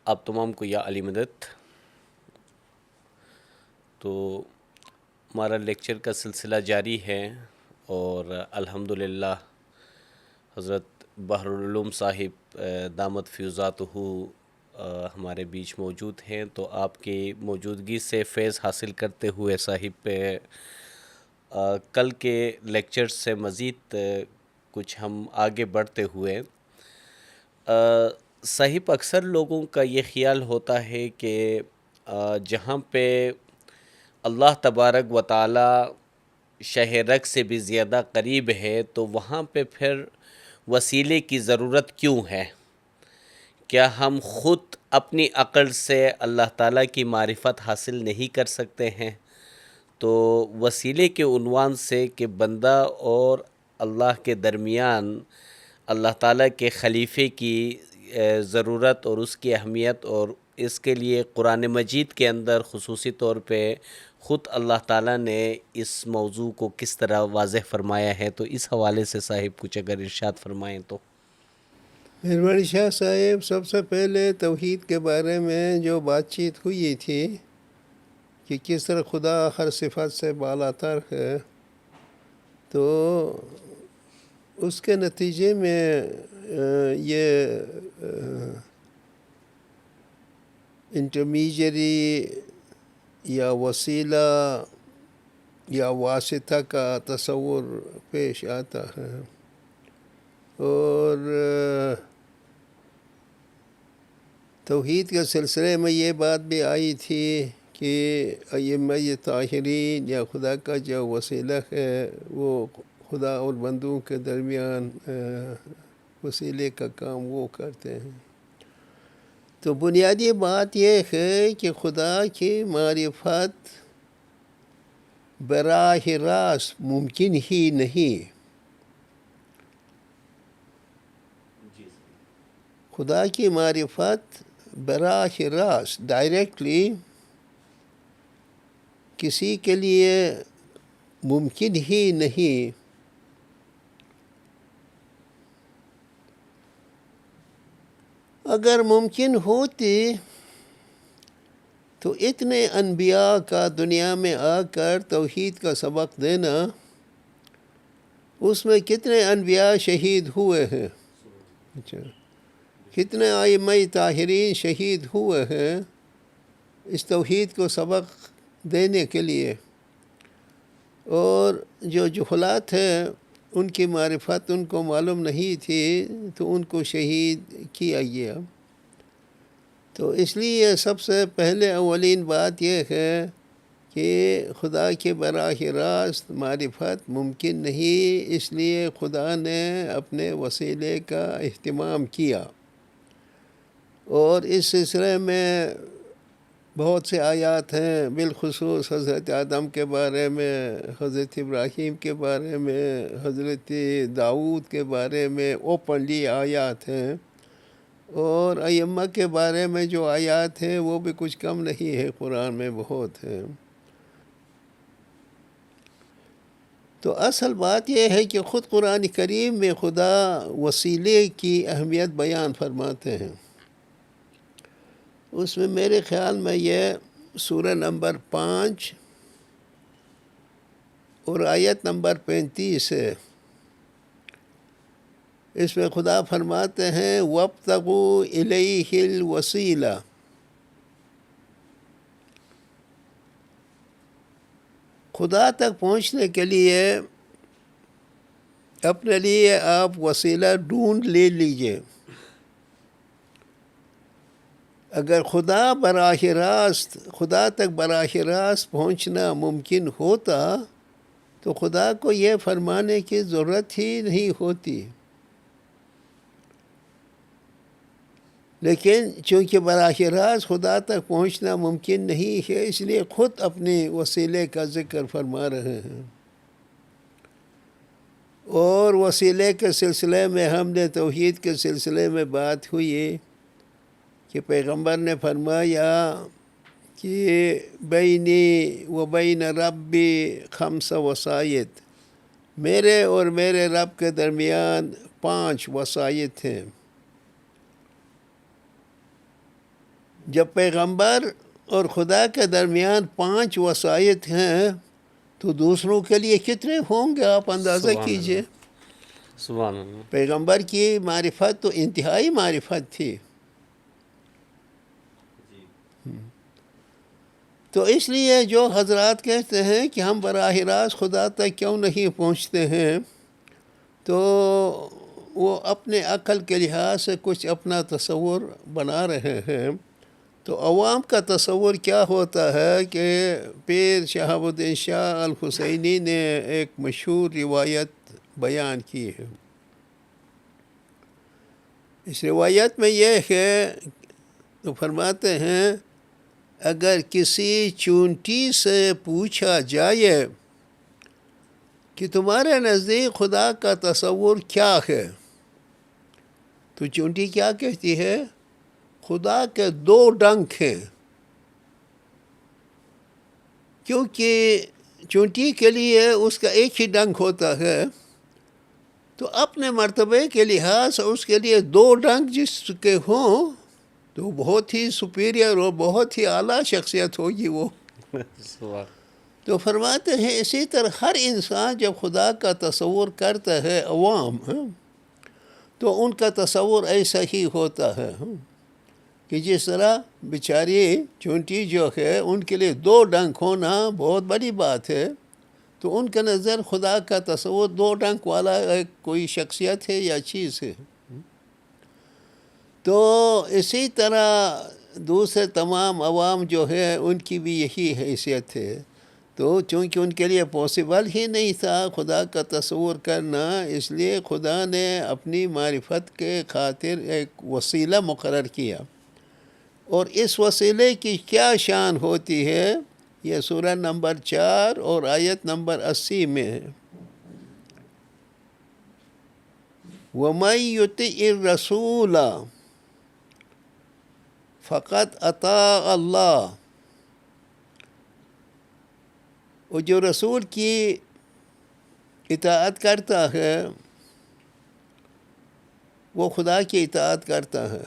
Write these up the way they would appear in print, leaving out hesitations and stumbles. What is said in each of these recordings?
آپ تمام کو یا علی مدد۔ تو ہمارا لیکچر کا سلسلہ جاری ہے اور الحمدللہ حضرت بحرالعلوم صاحب دامت فیوزاتہ ہمارے بیچ موجود ہیں، تو آپ کی موجودگی سے فیض حاصل کرتے ہوئے صاحب کل کے لیکچر سے مزید کچھ ہم آگے بڑھتے ہوئے صاحب اکثر لوگوں کا یہ خیال ہوتا ہے کہ جہاں پہ اللہ تبارک و تعالی شہ رگ سے بھی زیادہ قریب ہے تو وہاں پہ پھر وسیلے کی ضرورت کیوں ہے؟ کیا ہم خود اپنی عقل سے اللہ تعالیٰ کی معرفت حاصل نہیں کر سکتے ہیں؟ تو وسیلے کے عنوان سے کہ بندہ اور اللہ کے درمیان اللہ تعالیٰ کے خلیفے کی ضرورت اور اس کی اہمیت، اور اس کے لیے قرآن مجید کے اندر خصوصی طور پہ خود اللہ تعالیٰ نے اس موضوع کو کس طرح واضح فرمایا ہے، تو اس حوالے سے صاحب کچھ اگر ارشاد فرمائیں تو۔ مہربانی شاہ صاحب، سب سے پہلے توحید کے بارے میں جو بات چیت ہوئی تھی کہ کس طرح خدا ہر صفت سے بالا تر ہے، تو اس کے نتیجے میں یہ انٹرمیجری یا وسیلہ یا واسطہ کا تصور پیش آتا ہے، اور توحید کے سلسلے میں یہ بات بھی آئی تھی کہ ائمہ طاہرین یا خدا کا جو وسیلہ ہے وہ خدا اور بندوں کے درمیان وسیلے کا کام وہ کرتے ہیں۔ تو بنیادی بات یہ ہے کہ خدا کی معرفت براہ راست ممکن ہی نہیں۔ خدا کی معرفت براہ راست ڈائریکٹلی کسی کے لیے ممکن ہی نہیں۔ اگر ممکن ہوتی تو اتنے انبیاء کا دنیا میں آ کر توحید کا سبق دینا، اس میں کتنے انبیاء شہید ہوئے ہیں، کتنے ائمہ طاہرین شہید ہوئے ہیں اس توحید کو سبق دینے کے لیے، اور جو جہلات ہیں ان کی معرفت ان کو معلوم نہیں تھی تو ان کو شہید کیا گیا۔ تو اس لیے سب سے پہلے اولین بات یہ ہے کہ خدا کے براہ راست معرفت ممکن نہیں، اس لیے خدا نے اپنے وسیلے کا اہتمام کیا، اور اس سلسلے میں بہت سے آیات ہیں، بالخصوص حضرت آدم کے بارے میں، حضرت ابراہیم کے بارے میں، حضرت داؤد کے بارے میں اوپنلی آیات ہیں، اور ائمہ کے بارے میں جو آیات ہیں وہ بھی کچھ کم نہیں ہے، قرآن میں بہت ہیں۔ تو اصل بات یہ ہے کہ خود قرآن کریم میں خدا وسیلے کی اہمیت بیان فرماتے ہیں۔ اس میں میرے خیال میں یہ سورہ نمبر 5 اور آیت نمبر 35 ہے، اس میں خدا فرماتے ہیں وَابْتَغُوا إِلَيْهِ الْوَسِيلَةَ، خدا تک پہنچنے کے لیے اپنے لیے آپ وسیلہ ڈھونڈ لے لیجئے۔ اگر خدا تک براہ راست پہنچنا ممکن ہوتا تو خدا کو یہ فرمانے کی ضرورت ہی نہیں ہوتی، لیکن چونکہ براہ راست خدا تک پہنچنا ممکن نہیں ہے، اس لیے خود اپنے وسیلے کا ذکر فرما رہے ہیں۔ اور وسیلے کے سلسلے میں ہم نے توحید کے سلسلے میں بات ہوئی کہ پیغمبر نے فرمایا کہ بینی و بین ربی 5 وسائط، میرے اور میرے رب کے درمیان 5 وسائط ہیں۔ جب پیغمبر اور خدا کے درمیان 5 وسائط ہیں تو دوسروں کے لیے کتنے ہوں گے آپ اندازہ سبحان کیجئے. اللہ، سبحان اللہ. پیغمبر کی معرفت تو انتہائی معرفت تھی. تو اس لیے جو حضرات کہتے ہیں کہ ہم براہ راست خدا تک کیوں نہیں پہنچتے ہیں، تو وہ اپنے عقل کے لحاظ سے کچھ اپنا تصور بنا رہے ہیں. تو عوام کا تصور کیا ہوتا ہے کہ پیر شہاب الدین شاہ الحسینی نے ایک مشہور روایت بیان کی ہے. اس روایت میں یہ ہے، تو فرماتے ہیں اگر کسی چونٹی سے پوچھا جائے کہ تمہارے نزدیک خدا کا تصور کیا ہے، تو چونٹی کیا کہتی ہے؟ خدا کے 2 ڈنک ہیں. کیونکہ چونٹی کے لیے اس کا ایک ہی ڈنک ہوتا ہے، تو اپنے مرتبے کے لحاظ سے اس کے لیے 2 ڈنک جس کے ہوں تو بہت ہی سپیریئر اور بہت ہی اعلیٰ شخصیت ہوگی وہ. سبحان. تو فرماتے ہیں اسی طرح ہر انسان جب خدا کا تصور کرتا ہے عوام، تو ان کا تصور ایسا ہی ہوتا ہے کہ جس طرح بیچاری چونٹی جو ہے ان کے لیے 2 ڈنک ہونا بہت بڑی بات ہے، تو ان کے نظر خدا کا تصور 2 ڈنک والا کوئی شخصیت ہے یا چیز ہے. تو اسی طرح دوسرے تمام عوام جو ہے ان کی بھی یہی حیثیت ہے. تو چونکہ ان کے لیے پاسبل ہی نہیں تھا خدا کا تصور کرنا، اس لیے خدا نے اپنی معرفت کے خاطر ایک وسیلہ مقرر کیا. اور اس وسیلے کی کیا شان ہوتی ہے، یہ سورہ نمبر 4 اور آیت نمبر 80 میں ہے. وَمَن يُطِعِ الرَّسُولَ فقط اطاع اللہ. اور جو رسول کی اطاعت کرتا ہے وہ خدا کی اطاعت کرتا ہے.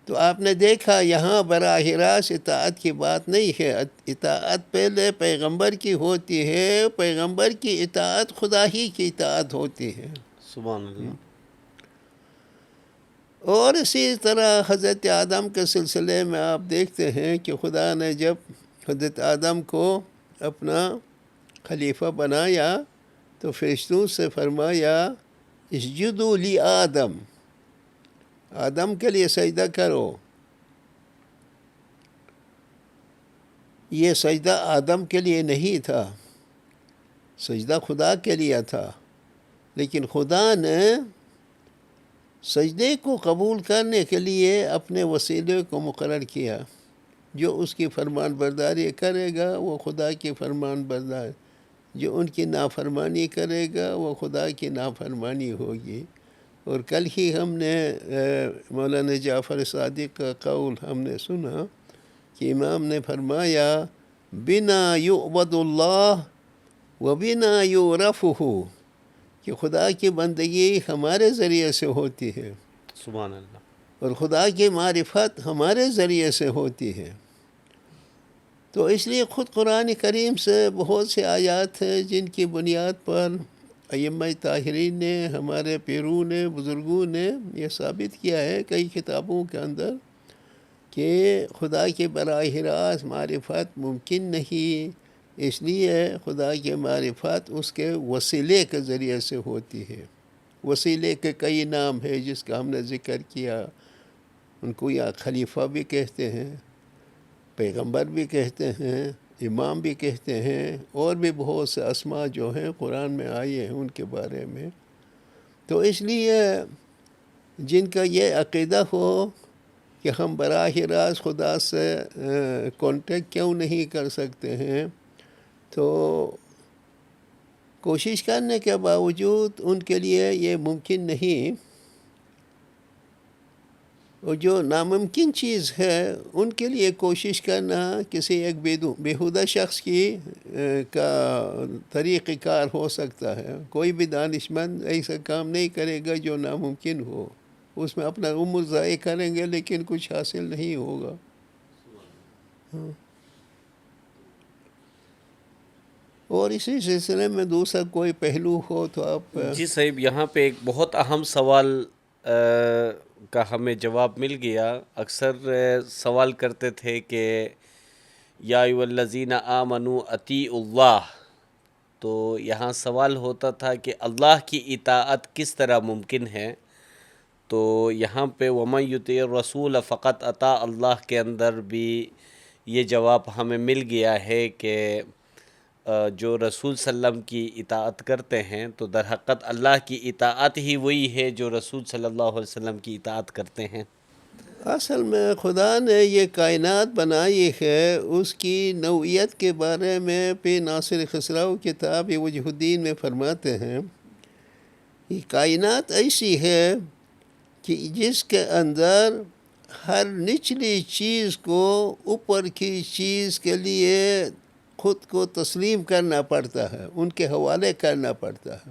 تو آپ نے دیکھا یہاں براہ راست اطاعت کی بات نہیں ہے، اطاعت پہلے پیغمبر کی ہوتی ہے، پیغمبر کی اطاعت خدا ہی کی اطاعت ہوتی ہے. سبحان اللہ. اور اسی طرح حضرت آدم کے سلسلے میں آپ دیکھتے ہیں کہ خدا نے جب حضرت آدم کو اپنا خلیفہ بنایا تو فرشتوں سے فرمایا اسجدوا لی آدم، آدم کے لیے سجدہ کرو. یہ سجدہ آدم کے لیے نہیں تھا، سجدہ خدا کے لیے تھا. لیکن خدا نے سجدے کو قبول کرنے کے لیے اپنے وسیلے کو مقرر کیا. جو اس کی فرمان برداری کرے گا وہ خدا کی فرمان بردار، جو ان کی نافرمانی کرے گا وہ خدا کی نافرمانی ہوگی. اور کل ہی ہم نے مولانا جعفر صادق کا قول ہم نے سنا کہ امام نے فرمایا بنا یعبد اللہ و بنا یعرفہ، کہ خدا کی بندگی ہمارے ذریعے سے ہوتی ہے سبحان اللہ. اور خدا کی معرفت ہمارے ذریعے سے ہوتی ہے. تو اس لیے خود قرآن کریم سے بہت سے آیات ہیں جن کی بنیاد پر ائمہ طاہرین نے، ہمارے پیروں نے، بزرگوں نے یہ ثابت کیا ہے کئی کتابوں کے اندر کہ خدا کی براہ راست معرفت ممکن نہیں. اس لیے خدا کی معرفت اس کے وسیلے کے ذریعے سے ہوتی ہے. وسیلے کے کئی نام ہے جس کا ہم نے ذکر کیا، ان کو یا خلیفہ بھی کہتے ہیں، پیغمبر بھی کہتے ہیں، امام بھی کہتے ہیں، اور بھی بہت سے اسماء جو ہیں قرآن میں آئے ہیں ان کے بارے میں. تو اس لیے جن کا یہ عقیدہ ہو کہ ہم براہ راست خدا سے کانٹیکٹ کیوں نہیں کر سکتے ہیں، تو کوشش کرنے کے باوجود ان کے لیے یہ ممکن نہیں. اور جو ناممکن چیز ہے ان کے لیے کوشش کرنا کسی ایک بیہودہ شخص کی کا طریقہ کار ہو سکتا ہے. کوئی بھی دانشمند ایسا کام نہیں کرے گا جو ناممکن ہو. اس میں اپنا عمر ضائع کریں گے لیکن کچھ حاصل نہیں ہوگا. اور اسی سلسلے میں دوسرا کوئی پہلو ہو تو آپ. جی صاحب، یہاں پہ ایک بہت اہم سوال کا ہمیں جواب مل گیا. اکثر سوال کرتے تھے کہ یا ایھا الذین آمنوا اطیعوا اللہ، تو یہاں سوال ہوتا تھا کہ اللہ کی اطاعت کس طرح ممکن ہے. تو یہاں پہ وَمَن یُطِعِ الرَّسُولَ فَقَدْ أَطَاعَ اللہ کے اندر بھی یہ جواب ہمیں مل گیا ہے کہ جو رسول صلی اللہ علیہ وسلم کی اطاعت کرتے ہیں تو در حقیقت اللہ کی اطاعت ہی وہی ہے جو رسول صلی اللہ علیہ وسلم کی اطاعت کرتے ہیں. اصل میں خدا نے یہ کائنات بنائی ہے، اس کی نوعیت کے بارے میں پیر ناصر خسرو کتاب وجہ الدین میں فرماتے ہیں. یہ کائنات ایسی ہے کہ جس کے اندر ہر نچلی چیز کو اوپر کی چیز کے لیے خود کو تسلیم کرنا پڑتا ہے، ان کے حوالے کرنا پڑتا ہے.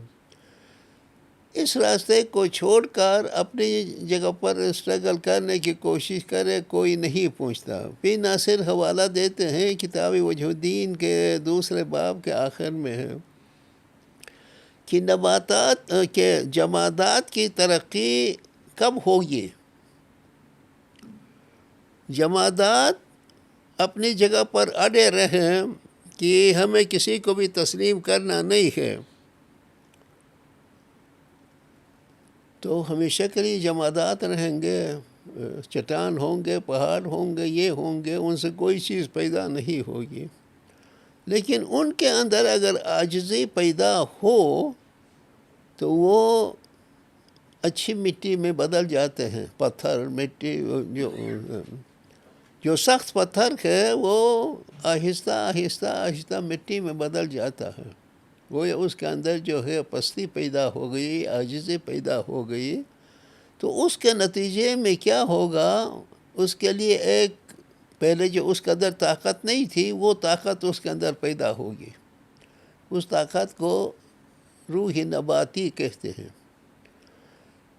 اس راستے کو چھوڑ کر اپنی جگہ پر اسٹرگل کرنے کی کوشش کرے کوئی نہیں پہنچتا. پیر ناصر حوالہ دیتے ہیں کتاب وجہ الدین کے دوسرے باب کے آخر میں ہے کہ نباتات کے جمادات کی ترقی کب ہوگی. جمادات اپنی جگہ پر اڑے رہیں کہ ہمیں کسی کو بھی تسلیم کرنا نہیں ہے، تو ہمیشہ کے لیے جمادات رہیں گے. چٹان ہوں گے، پہاڑ ہوں گے، یہ ہوں گے، ان سے کوئی چیز پیدا نہیں ہوگی. لیکن ان کے اندر اگر عاجزی پیدا ہو تو وہ اچھی مٹی میں بدل جاتے ہیں. پتھر مٹی جو سخت پتھر ہے وہ آہستہ آہستہ آہستہ مٹی میں بدل جاتا ہے. وہ اس کے اندر جو ہے پستی پیدا ہو گئی، عاجزی پیدا ہو گئی، تو اس کے نتیجے میں کیا ہوگا؟ اس کے لیے ایک پہلے جو اس کے اندر طاقت نہیں تھی وہ طاقت اس کے اندر پیدا ہوگی. اس طاقت کو روح نباتی کہتے ہیں.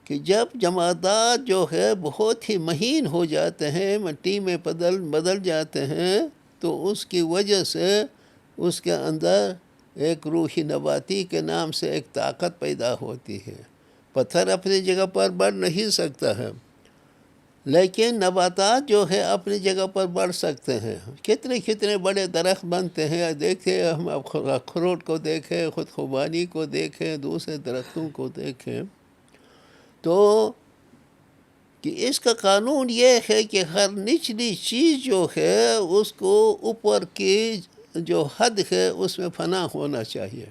کہ جب جمادات جو ہے بہت ہی مہین ہو جاتے ہیں، مٹی میں بدل جاتے ہیں، تو اس کی وجہ سے اس کے اندر ایک روح نباتی کے نام سے ایک طاقت پیدا ہوتی ہے. پتھر اپنی جگہ پر بڑھ نہیں سکتا ہے، لیکن نباتات جو ہے اپنی جگہ پر بڑھ سکتے ہیں. کتنے بڑے درخت بنتے ہیں. دیکھیں ہم اخروٹ کو دیکھیں، خود خوبانی کو دیکھیں، دوسرے درختوں کو دیکھیں، تو کہ اس کا قانون یہ ہے کہ ہر نچلی چیز جو ہے اس کو اوپر کی جو حد ہے اس میں فنا ہونا چاہیے.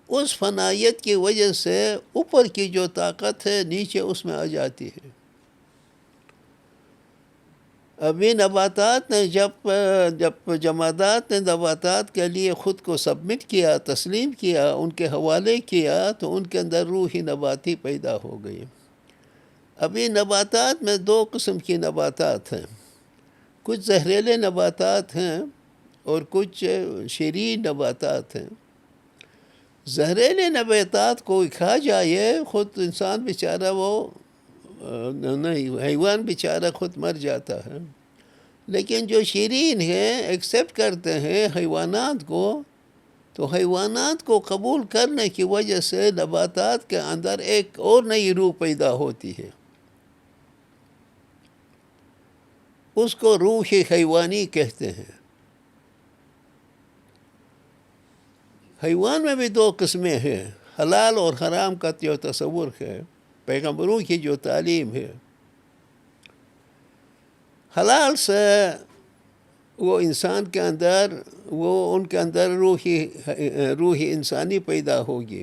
اس فنائیت کی وجہ سے اوپر کی جو طاقت ہے نیچے اس میں آ جاتی ہے. ابھی نباتات نے جب جمادات نے نباتات کے لیے خود کو سبمٹ کیا، تسلیم کیا، ان کے حوالے کیا، تو ان کے اندر روح نباتی پیدا ہو گئی. ابھی نباتات میں دو قسم کی نباتات ہیں. کچھ زہریلے نباتات ہیں اور کچھ شیریں نباتات ہیں. زہریلے نباتات کو کھا جائے خود انسان بیچارہ وہ نہیں، حیوان بیچارہ خود مر جاتا ہے. لیکن جو شیریں ہیں ایکسیپٹ کرتے ہیں حیوانات کو، تو حیوانات کو قبول کرنے کی وجہ سے نباتات کے اندر ایک اور نئی روح پیدا ہوتی ہے. اس کو روح حیوانی کہتے ہیں. حیوان میں بھی دو قسمیں ہیں. حلال اور حرام کا جو تصور ہے، پیغمبروں کی جو تعلیم ہے، حلال سے وہ انسان کے اندر ان کے اندر روح انسانی پیدا ہوگی.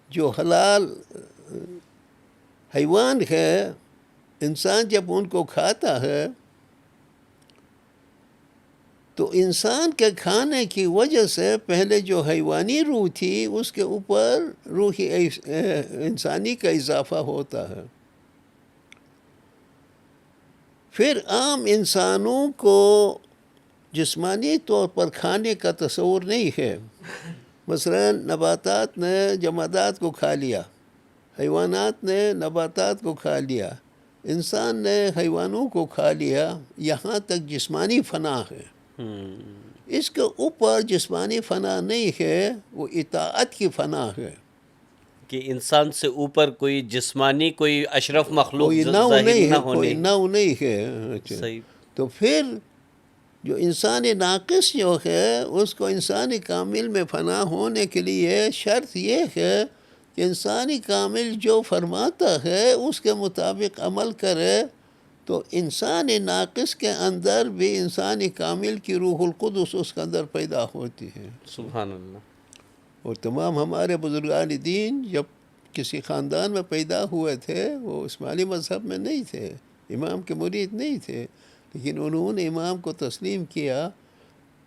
جو حلال حیوان ہے، انسان جب ان کو کھاتا ہے تو انسان کے کھانے کی وجہ سے پہلے جو حیوانی روح تھی اس کے اوپر روح انسانی کا اضافہ ہوتا ہے. پھر عام انسانوں کو جسمانی طور پر کھانے کا تصور نہیں ہے. مثلا نباتات نے جمادات کو کھا لیا، حیوانات نے نباتات کو کھا لیا، انسان نے حیوانوں کو کھا لیا، یہاں تک جسمانی فنا ہے۔ اس کے اوپر جسمانی فنا نہیں ہے، وہ اطاعت کی فنا ہے۔ کہ انسان سے اوپر کوئی جسمانی کوئی اشرف مخلوق کوئی نو ظاہر نہیں نہ ہے، ہونے۔ کوئی نو نہیں ہے۔ صحیح۔ تو پھر جو انسانی ناقص جو ہے اس کو انسانی کامل میں فنا ہونے کے لیے شرط یہ ہے کہ انسانی کامل جو فرماتا ہے اس کے مطابق عمل کرے، تو انسانی ناقص کے اندر بھی انسانی کامل کی روح القدس اس کے اندر پیدا ہوتی ہے۔ سبحان اللہ۔ اور تمام ہمارے بزرگان دین جب کسی خاندان میں پیدا ہوئے تھے وہ اسماعیلی مذہب میں نہیں تھے، امام کے مرید نہیں تھے، لیکن انہوں نے امام کو تسلیم کیا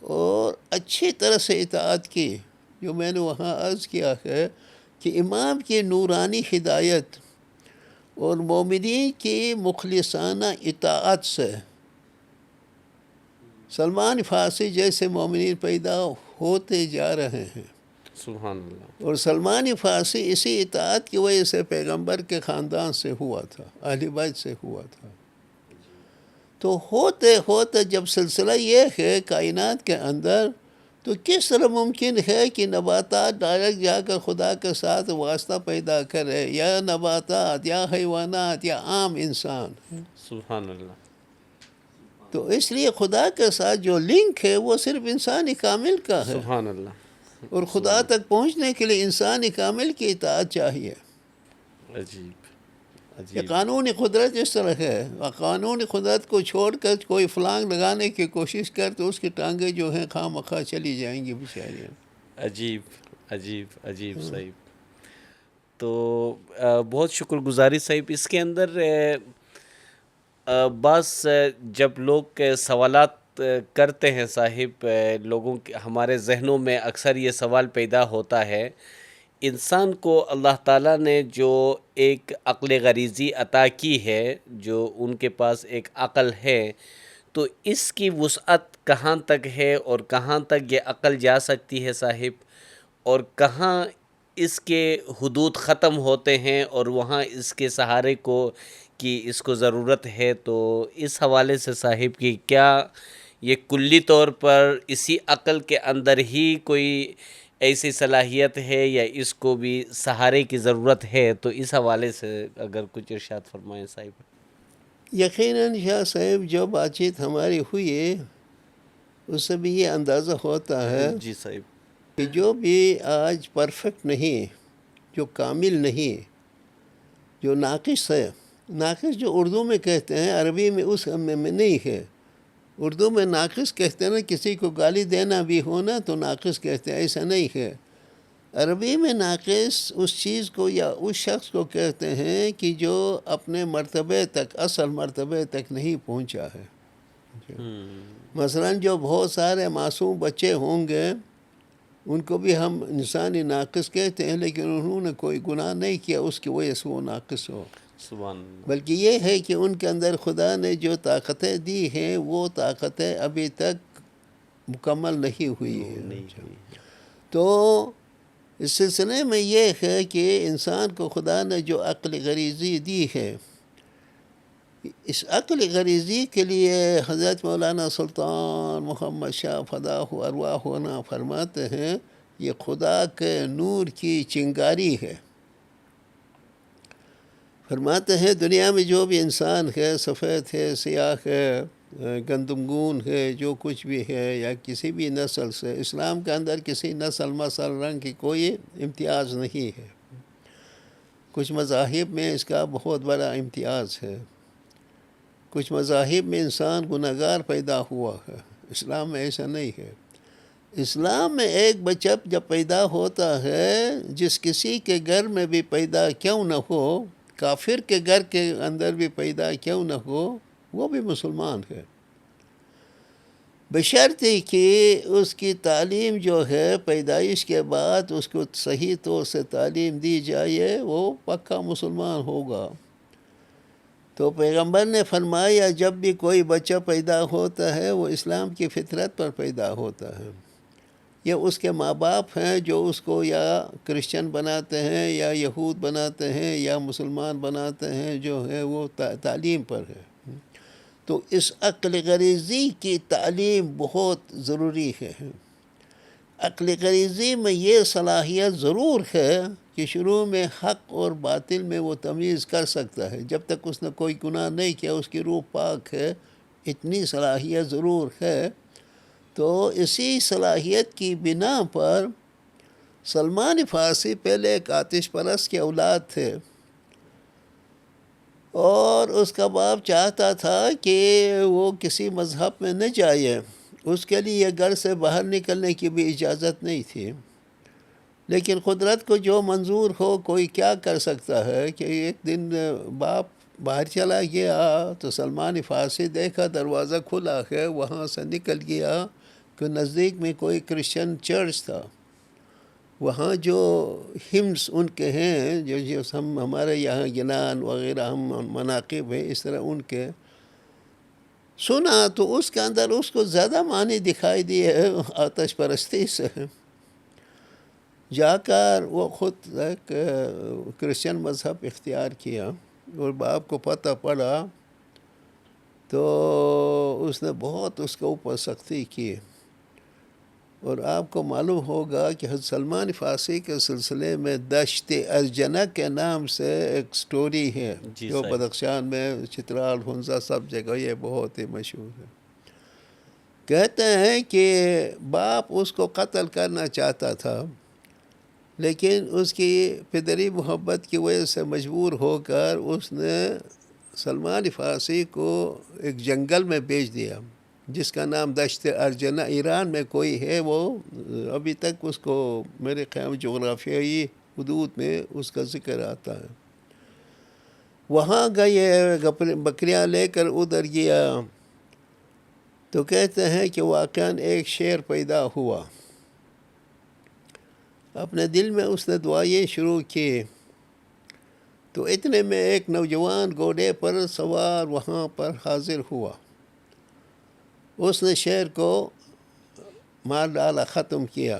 اور اچھی طرح سے اطاعت کی۔ جو میں نے وہاں عرض کیا ہے کہ امام کی نورانی ہدایت اور مومنین کی مخلصانہ اطاعت سے سلمان فارسی جیسے مومنین پیدا ہوتے جا رہے ہیں۔ سبحان اللہ۔ اور سلمان فارسی اسی اطاعت کی وجہ سے پیغمبر کے خاندان سے ہوا تھا، اہل بیت سے ہوا تھا۔ تو ہوتے ہوتے جب سلسلہ یہ ہے کائنات کے اندر، تو کس طرح ممکن ہے کہ نباتات ڈائریکٹ جا کر خدا کے ساتھ واسطہ پیدا کرے، یا نباتات یا حیوانات یا عام انسان؟ سبحان اللہ۔ تو اس لیے خدا کے ساتھ جو لنک ہے وہ صرف انسانی کامل کا ہے، سبحان اللہ۔ اور خدا تک پہنچنے کے لیے انسانی کامل کی اطاعت چاہیے۔ عجیب یہ عجیب۔ قانونی قدرت اس طرح ہے، اور قانونی قدرت کو چھوڑ کر کوئی فلانگ لگانے کی کوشش کر تو اس کی ٹانگیں جو ہیں خواہ مخواہ چلی جائیں گی بیچاریاں۔ عجیب عجیب عجیب صاحب۔ تو بہت شکر گزاری صاحب۔ اس کے اندر بعض جب لوگ سوالات کرتے ہیں صاحب، لوگوں کے ہمارے ذہنوں میں اکثر یہ سوال پیدا ہوتا ہے، انسان کو اللہ تعالیٰ نے جو ایک عقل غریزی عطا کی ہے، جو ان کے پاس ایک عقل ہے، تو اس کی وسعت کہاں تک ہے اور کہاں تک یہ عقل جا سکتی ہے صاحب، اور کہاں اس کے حدود ختم ہوتے ہیں اور وہاں اس کے سہارے کو کی اس کو ضرورت ہے؟ تو اس حوالے سے صاحب کی کیا یہ کلی طور پر اسی عقل کے اندر ہی کوئی ایسی صلاحیت ہے یا اس کو بھی سہارے کی ضرورت ہے؟ تو اس حوالے سے اگر کچھ ارشاد فرمائیں صاحب۔ یقیناً شاہ صاحب جو بات چیت ہماری ہوئی ہے اس سے بھی یہ اندازہ ہوتا ہے جی صاحب۔ کہ جو بھی آج پرفیکٹ نہیں، جو کامل نہیں، جو ناقص ہے، ناقص جو اردو میں کہتے ہیں، عربی میں اس میں نہیں ہے۔ اردو میں ناقص کہتے ہیں نا، کسی کو گالی دینا بھی ہونا تو ناقص کہتے ہیں، ایسا نہیں ہے۔ عربی میں ناقص اس چیز کو یا اس شخص کو کہتے ہیں کہ جو اپنے مرتبے تک، اصل مرتبے تک نہیں پہنچا ہے۔ مثلاً جو بہت سارے معصوم بچے ہوں گے ان کو بھی ہم انسانی ناقص کہتے ہیں، لیکن انہوں نے کوئی گناہ نہیں کیا اس کی وجہ سے وہ ناقص ہو، سبحان اللہ۔ بلکہ یہ ہے کہ ان کے اندر خدا نے جو طاقتیں دی ہیں وہ طاقتیں ابھی تک مکمل نہیں ہوئی ہیں۔ تو اس سلسلے میں یہ ہے کہ انسان کو خدا نے جو عقل غریزی دی ہے، اس عقل غریزی کے لیے حضرت مولانا سلطان محمد شاہ فداہ ارواحنا فرماتے ہیں یہ خدا کے نور کی چنگاری ہے۔ فرماتے ہیں دنیا میں جو بھی انسان ہے، سفید ہے، سیاہ ہے، گندمگون ہے، جو کچھ بھی ہے، یا کسی بھی نسل سے، اسلام کے اندر کسی نسل مسل رنگ کی کوئی امتیاز نہیں ہے۔ کچھ مذاہب میں اس کا بہت بڑا امتیاز ہے، کچھ مذاہب میں انسان گنہگار پیدا ہوا ہے، اسلام میں ایسا نہیں ہے۔ اسلام میں ایک بچہ جب پیدا ہوتا ہے، جس کسی کے گھر میں بھی پیدا کیوں نہ ہو، کافر کے گھر کے اندر بھی پیدا کیوں نہ ہو، وہ بھی مسلمان ہے، بشرطے کہ اس کی تعلیم جو ہے پیدائش کے بعد اس کو صحیح طور سے تعلیم دی جائے، وہ پکا مسلمان ہوگا۔ تو پیغمبر نے فرمایا جب بھی کوئی بچہ پیدا ہوتا ہے وہ اسلام کی فطرت پر پیدا ہوتا ہے، یا اس کے ماں باپ ہیں جو اس کو یا کرسچن بناتے ہیں یا یہود بناتے ہیں یا مسلمان بناتے ہیں، جو ہے وہ تعلیم پر ہے۔ تو اس عقل غریزی کی تعلیم بہت ضروری ہے۔ عقل غریزی میں یہ صلاحیت ضرور ہے کہ شروع میں حق اور باطل میں وہ تمیز کر سکتا ہے، جب تک اس نے کوئی گناہ نہیں کیا، اس کی روح پاک ہے، اتنی صلاحیت ضرور ہے۔ تو اسی صلاحیت کی بنا پر سلمان فارسی پہلے ایک آتش پرست کے اولاد تھے، اور اس کا باپ چاہتا تھا کہ وہ کسی مذہب میں نہ جائے، اس کے لیے گھر سے باہر نکلنے کی بھی اجازت نہیں تھی، لیکن قدرت کو جو منظور ہو کوئی کیا کر سکتا ہے کہ ایک دن باپ باہر چلا گیا تو سلمان فارسی دیکھا دروازہ کھلا ہے، وہاں سے نکل گیا کہ نزدیک میں کوئی کرسچن چرچ تھا، وہاں جو ہمس ان کے ہیں جو ہم ہمارے یہاں گنان وغیرہ ہم مناقب ہیں، اس طرح ان کے سنا تو اس کے اندر اس کو زیادہ معنی دکھائی دیے آتش پرستی سے۔ جا کر وہ خود ایک کرسچن مذہب اختیار کیا، اور باپ کو پتہ پڑا تو اس نے بہت اس کے اوپر سختی کی۔ اور آپ کو معلوم ہوگا کہ حضرت سلمان فارسی کے سلسلے میں دشت ارجنہ کے نام سے ایک سٹوری ہے، جی جو صحیح۔ بدخشان میں چترال ہنزا سب جگہ یہ بہت ہی مشہور ہے۔ کہتے ہیں کہ باپ اس کو قتل کرنا چاہتا تھا، لیکن اس کی پدری محبت کی وجہ سے مجبور ہو کر اس نے سلمان فارسی کو ایک جنگل میں بیچ دیا، جس کا نام دشت ارجنہ ایران میں کوئی ہے، وہ ابھی تک اس کو میرے خیال جغرافیائی حدود میں اس کا ذکر آتا ہے۔ وہاں گئے، بکریاں لے کر ادھر گیا تو کہتے ہیں کہ واقعاً ایک شیر پیدا ہوا۔ اپنے دل میں اس نے دعائیں شروع کی، تو اتنے میں ایک نوجوان گھوڑے پر سوار وہاں پر حاضر ہوا، اس نے شیر کو مار ڈالا، ختم کیا۔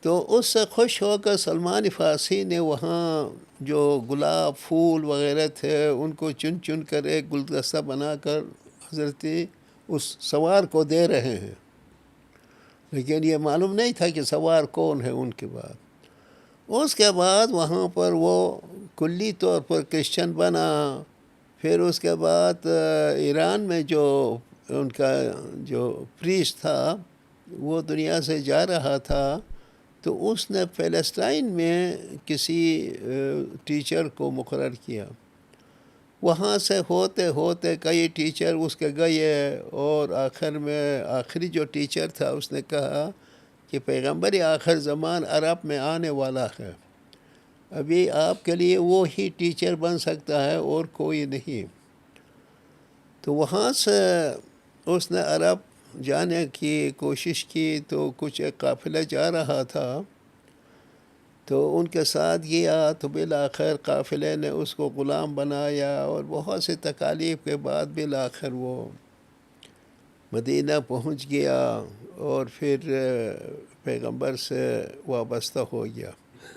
تو اس سے خوش ہو کر سلمان فارسی نے وہاں جو گلاب پھول وغیرہ تھے ان کو چن چن کر ایک گلدستہ بنا کر حضرت اس سوار کو دے رہے ہیں، لیکن یہ معلوم نہیں تھا کہ سوار کون ہے ان کے بعد۔ اس کے بعد وہاں پر وہ کلی طور پر کرسچن بنا۔ پھر اس کے بعد ایران میں جو ان کا جو پریسٹ تھا وہ دنیا سے جا رہا تھا، تو اس نے فلسطین میں کسی ٹیچر کو مقرر کیا۔ وہاں سے ہوتے ہوتے کئی ٹیچر اس کے گئے، اور آخر میں آخری جو ٹیچر تھا اس نے کہا کہ پیغمبر آخر زمان عرب میں آنے والا ہے، ابھی آپ کے لیے وہ ہی ٹیچر بن سکتا ہے اور کوئی نہیں۔ تو وہاں سے اس نے عرب جانے کی کوشش کی، تو کچھ ایک قافلہ جا رہا تھا تو ان کے ساتھ گیا، تو بالآخر قافلے نے اس کو غلام بنایا، اور بہت سی تکالیف کے بعد بالآخر وہ مدینہ پہنچ گیا، اور پھر پیغمبر سے وابستہ ہو گیا،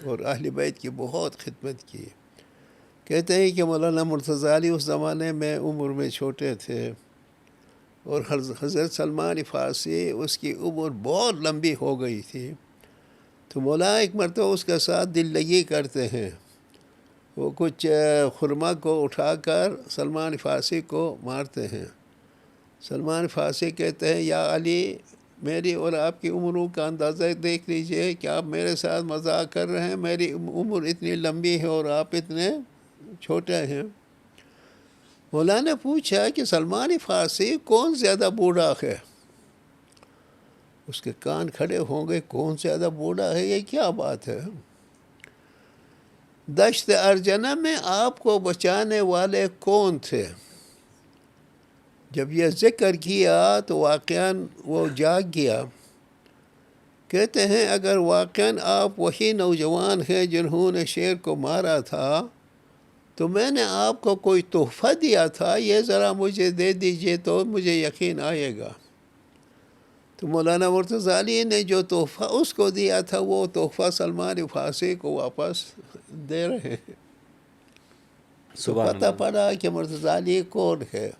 اور اہل بیت کی بہت خدمت کی۔ کہتے ہیں کہ مولانا مرتضیٰ علی اس زمانے میں عمر میں چھوٹے تھے، اور حضرت سلمان فارسی اس کی عمر بہت لمبی ہو گئی تھی، تو مولا ایک مرتبہ اس کے ساتھ دل لگی کرتے ہیں، وہ کچھ خرما کو اٹھا کر سلمان فارسی کو مارتے ہیں۔ سلمان فارسی کہتے ہیں یا علی، میری اور آپ کی عمروں کا اندازہ دیکھ لیجئے کہ آپ میرے ساتھ مذاق کر رہے ہیں، میری عمر اتنی لمبی ہے اور آپ اتنے چھوٹے ہیں۔ مولا نے پوچھا کہ سلمان فارسی کون زیادہ بوڑھا ہے؟ اس کے کان کھڑے ہوں گے، کون زیادہ بوڑھا ہے، یہ کیا بات ہے؟ دشت ارجنہ میں آپ کو بچانے والے کون تھے؟ جب یہ ذکر کیا تو واقعاً وہ جاگ گیا۔ کہتے ہیں اگر واقعاً آپ وہی نوجوان ہیں جنہوں نے شیر کو مارا تھا، تو میں نے آپ کو کوئی تحفہ دیا تھا، یہ ذرا مجھے دے دیجئے تو مجھے یقین آئے گا۔ تو تو مولانا مرتضیٰ علی نے جو تحفہ اس کو دیا تھا وہ تحفہ سلمان فارسی کو واپس دے رہے ہیں. تو سبحان پتہ اللہ. پڑا کہ مرتضیٰ علی کون ہے.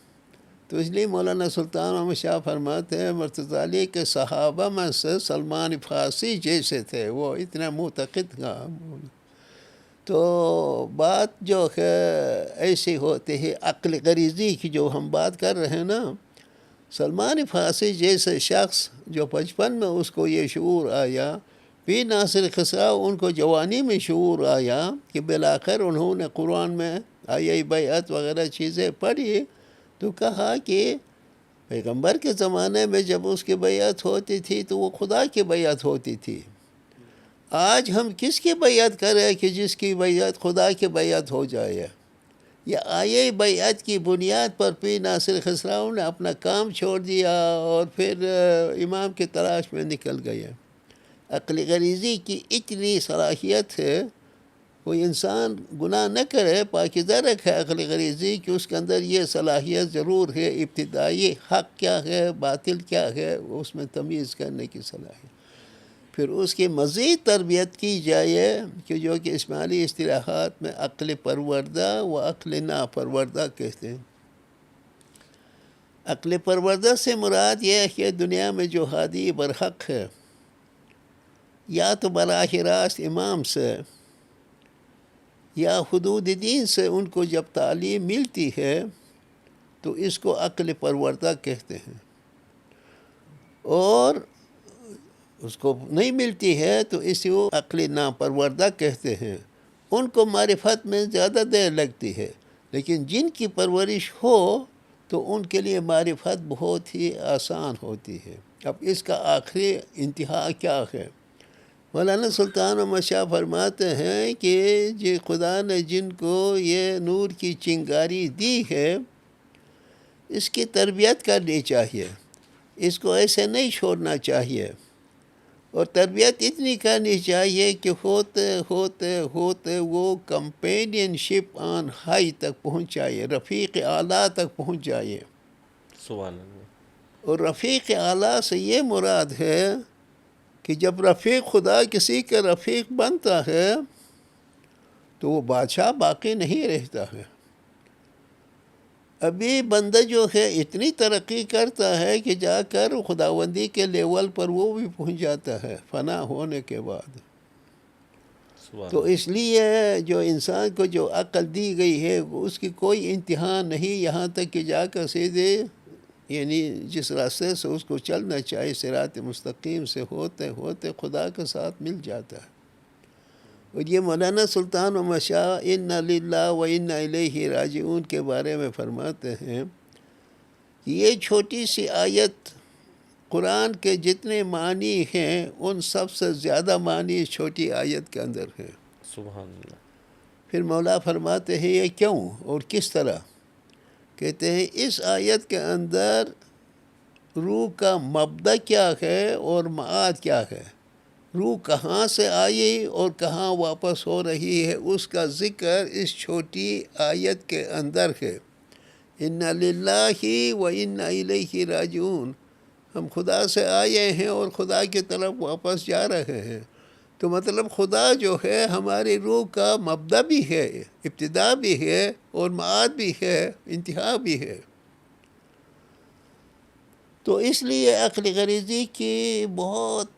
تو اس لیے مولانا سلطان احمد شاہ فرماتے ہیں مرتضیٰ علی کے صحابہ میں سے سلمان فارسی جیسے تھے، وہ اتنا معتقد تھا. تو بات جو ہے ایسی ہوتی ہے عقل غریزی کی جو ہم بات کر رہے ہیں نا، سلمان فارسی جیسے شخص جو بچپن میں اس کو یہ شعور آیا، پیر ناصر خسرو ان کو جوانی میں شعور آیا کہ بالآخر انہوں نے قرآن میں آیہ بیعت وغیرہ چیزیں پڑھی تو کہا کہ پیغمبر کے زمانے میں جب اس کی بیعت ہوتی تھی تو وہ خدا کی بیعت ہوتی تھی. آج ہم کس کی بیعت کریں کہ جس کی بیعت خدا کی بیعت ہو جائے؟ یہ آیہ بیعت کی بنیاد پر پیر ناصر خسرو نے اپنا کام چھوڑ دیا اور پھر امام کی تلاش میں نکل گئے. عقل غریزی کی اتنی صلاحیت ہے، کوئی انسان گناہ نہ کرے، پاکیزہ رکھے عقل غریزی کہ اس کے اندر یہ صلاحیت ضرور ہے، ابتدائی حق کیا ہے باطل کیا ہے اس میں تمیز کرنے کی صلاحیت. پھر اس کی مزید تربیت کی جائے کہ جو کہ اسماعیلی اصطلاحات میں عقل پروردہ و عقل ناپروردہ کہتے ہیں. عقل پروردہ سے مراد یہ ہے کہ دنیا میں جو ہادی برحق ہے یا تو براہ راست امام سے یا حدود دین سے ان کو جب تعلیم ملتی ہے تو اس کو عقل پروردہ کہتے ہیں، اور اس کو نہیں ملتی ہے تو اسی کو عقل ناپروردہ کہتے ہیں. ان کو معرفت میں زیادہ دیر لگتی ہے، لیکن جن کی پرورش ہو تو ان کے لیے معرفت بہت ہی آسان ہوتی ہے. اب اس کا آخری انتہا کیا ہے؟ مولانا سلطان احمد شاہ فرماتے ہیں کہ جی خدا نے جن کو یہ نور کی چنگاری دی ہے اس کی تربیت کرنی چاہیے، اس کو ایسے نہیں چھوڑنا چاہیے، اور تربیت اتنی کرنی چاہیے کہ ہوتے ہوتے ہوتے وہ کمپینین شپ آن ہائی تک پہنچ جائے، رفیق اعلیٰ تک پہنچ جائے. سبحان اللہ. اور رفیق اعلیٰ سے یہ مراد ہے کہ جب رفیق خدا کسی کا رفیق بنتا ہے تو وہ بادشاہ باقی نہیں رہتا ہے. ابھی بندہ جو ہے اتنی ترقی کرتا ہے کہ جا کر خداوندی کے لیول پر وہ بھی پہنچ جاتا ہے فنا ہونے کے بعد. تو اس لیے جو انسان کو جو عقل دی گئی ہے اس کی کوئی انتہا نہیں، یہاں تک کہ جا کر سیدھے یعنی جس راستے سے اس کو چلنا چاہیے صراط مستقیم سے ہوتے ہوتے خدا کے ساتھ مل جاتا ہے. اور یہ مولانا سلطان احمد شاہ انا للہ و انا الیہ راجعون کے بارے میں فرماتے ہیں کہ یہ چھوٹی سی آیت قرآن کے جتنے معنی ہیں ان سب سے زیادہ معنی اس چھوٹی آیت کے اندر ہیں. سبحان اللہ. پھر مولا فرماتے ہیں یہ کیوں اور کس طرح؟ کہتے ہیں اس آیت کے اندر روح کا مبدأ کیا ہے اور معاد کیا ہے، روح کہاں سے آئی اور کہاں واپس ہو رہی ہے، اس کا ذکر اس چھوٹی آیت کے اندر ہے. انا للہ و انا الیہ راجعون، ہم خدا سے آئے ہیں اور خدا کی طرف واپس جا رہے ہیں. تو مطلب خدا جو ہے ہماری روح کا مبدأ بھی ہے، ابتدا بھی ہے اور معاد بھی ہے، انتہا بھی ہے. تو اس لیے عقل غریزی کی بہت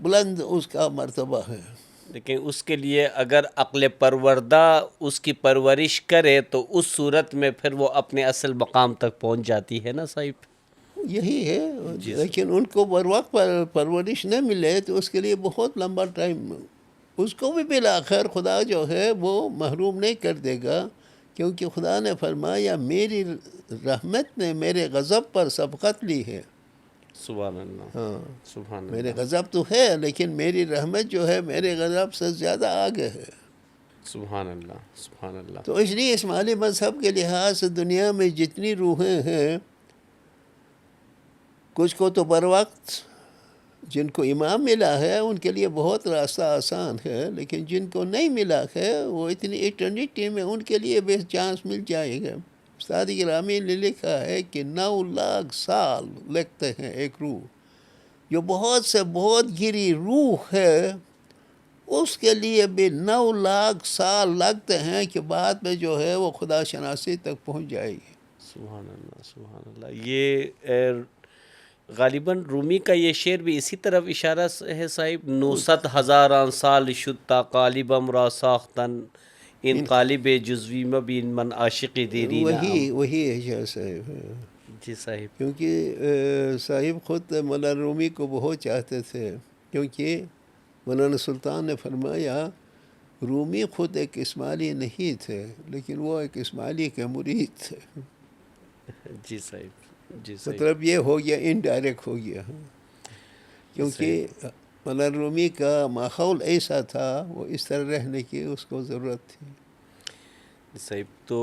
بلند اس کا مرتبہ ہے. لیکن اس کے لیے اگر عقل پروردہ اس کی پرورش کرے تو اس صورت میں پھر وہ اپنے اصل مقام تک پہنچ جاتی ہے نا صاحب. یہی ہے. جی لیکن ان کو بر وقت پرورش نہ ملے تو اس کے لیے بہت لمبا ٹائم، اس کو بھی بالآخر خدا جو ہے وہ محروم نہیں کر دے گا، کیونکہ خدا نے فرمایا میری رحمت نے میرے غضب پر سبقت لی ہے. سبحان اللہ. ہاں سبحان میرے اللہ. غضب تو ہے لیکن میری رحمت جو ہے میرے غضب سے زیادہ آگے ہے. سبحان اللہ. سبحان اللہ. تو اس لیے اسماعیلی مذہب کے لحاظ سے دنیا میں جتنی روحیں ہیں کچھ کو تو بر وقت جن کو امام ملا ہے ان کے لیے بہت راستہ آسان ہے، لیکن جن کو نہیں ملا ہے وہ اتنی ایٹرنیٹی میں ان کے لیے بھی چانس مل جائے گا. استاد گرامی نے لکھا ہے کہ 9 لاکھ سال لگتے ہیں ایک روح جو بہت سے بہت گری روح ہے، اس کے لیے بھی 9 لاکھ سال لگتے ہیں کہ بعد میں جو ہے وہ خدا شناسی تک پہنچ جائے گی۔ سبحان اللہ، سبحان اللہ۔ یہ غالباً رومی کا یہ شعر بھی اسی طرف اشارہ ہے صاحب، 900,000 سال شدتا قالبم را ساختن ان قالب جزوی مبین من عاشق دیری نعم۔ وہی ہے شاہ صاحب، جی صاحب۔ کیونکہ صاحب خود مولانا رومی کو بہت چاہتے تھے، کیونکہ مولانا سلطان نے فرمایا رومی خود ایک اسماعیلی نہیں تھے، لیکن وہ ایک اسماعیلی کے مرید تھے۔ جی صاحب، جی صاحب۔ مطلب یہ ہو گیا، انڈائریکٹ ہو گیا، کیونکہ مولانا رومی کا ماحول ایسا تھا، وہ اس طرح رہنے کی اس کو ضرورت تھی۔ صاحب تو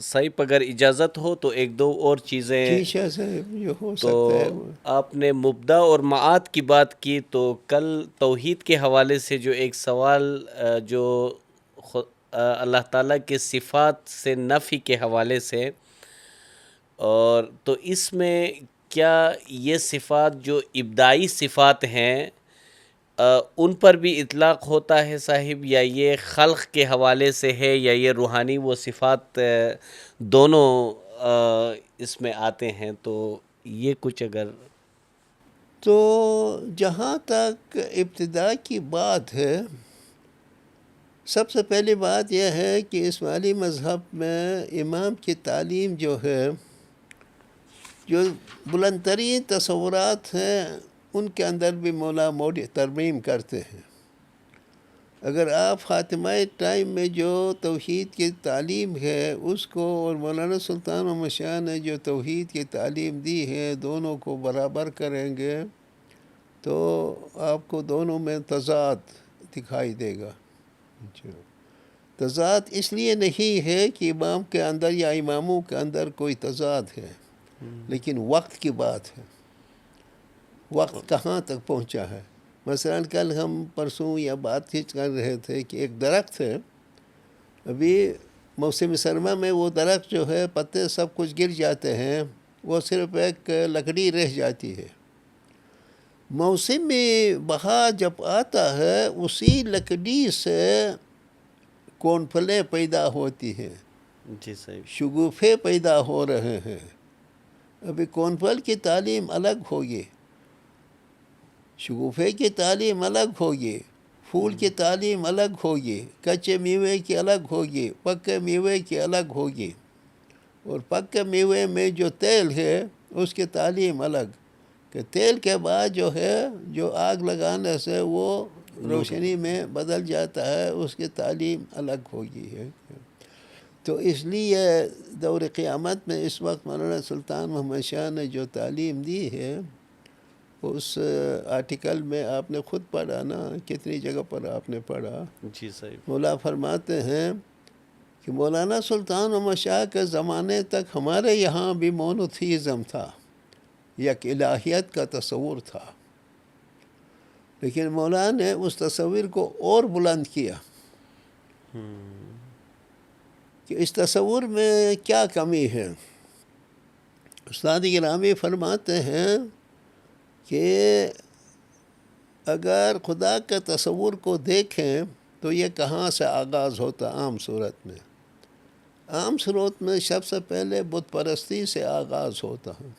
صاحب اگر اجازت ہو تو ایک دو اور چیزیں، جی شاہ صاحب، جو ہو تو سکتا ہے وہ۔ آپ نے مبدا اور معاد کی بات کی، تو کل توحید کے حوالے سے جو ایک سوال جو اللہ تعالیٰ کے صفات سے نفی کے حوالے سے، اور تو اس میں کیا یہ صفات جو ابدائی صفات ہیں ان پر بھی اطلاق ہوتا ہے صاحب، یا یہ خلق کے حوالے سے ہے، یا یہ روحانی وہ صفات دونوں اس میں آتے ہیں؟ تو یہ کچھ اگر تو جہاں تک ابتدا کی بات ہے، سب سے پہلی بات یہ ہے کہ اسماعیلی مذہب میں امام کی تعلیم جو ہے، جو بلند ترین تصورات ہیں ان کے اندر بھی مولا موڈی ترمیم کرتے ہیں۔ اگر آپ خاتمہ ٹائم میں جو توحید کی تعلیم ہے اس کو، اور مولانا سلطان احمد شاہ نے جو توحید کی تعلیم دی ہے، دونوں کو برابر کریں گے تو آپ کو دونوں میں تضاد دکھائی دے گا۔ تضاد اس لیے نہیں ہے کہ امام کے اندر یا اماموں کے اندر کوئی تضاد ہے، لیکن وقت کی بات ہے، وقت کہاں تک پہنچا ہے۔ مثلا کل ہم پرسوں یا بات چیت کر رہے تھے کہ ایک درخت ہے، ابھی موسم سرما میں وہ درخت جو ہے پتے سب کچھ گر جاتے ہیں، وہ صرف ایک لکڑی رہ جاتی ہے۔ موسم بہار جب آتا ہے اسی لکڑی سے کون پھلیں پیدا ہوتی ہیں، جی صاحب، شگوفے پیدا ہو رہے ہیں۔ ابھی کون پھل کی تعلیم الگ ہوگی، شگوفے کی تعلیم الگ ہوگی، پھول کی تعلیم الگ ہوگی، کچے میوے کی الگ ہوگی، پکے میوے کی الگ ہوگی، اور پکے میوے میں جو تیل ہے اس کی تعلیم الگ، کہ تیل کے بعد جو ہے جو آگ لگانے سے وہ روشنی میں بدل جاتا ہے، اس کی تعلیم الگ ہوگی ہے۔ تو اس لیے دور قیامت میں اس وقت مولانا سلطان محمد شاہ نے جو تعلیم دی ہے، اس آرٹیکل میں آپ نے خود پڑھا نا، کتنی جگہ پر آپ نے پڑھا۔ جی صاحب، مولا فرماتے ہیں کہ مولانا سلطان محمد شاہ کے زمانے تک ہمارے یہاں بھی مونوتھیزم تھا، یک الہیت کا تصور تھا، لیکن مولا نے اس تصور کو اور بلند کیا کہ اس تصور میں کیا کمی ہے۔ استاد گرامی فرماتے ہیں کہ اگر خدا کے تصور کو دیکھیں تو یہ کہاں سے آغاز ہوتا؟ عام صورت میں، عام صورت میں سب سے پہلے بت پرستی سے آغاز ہوتا ہے۔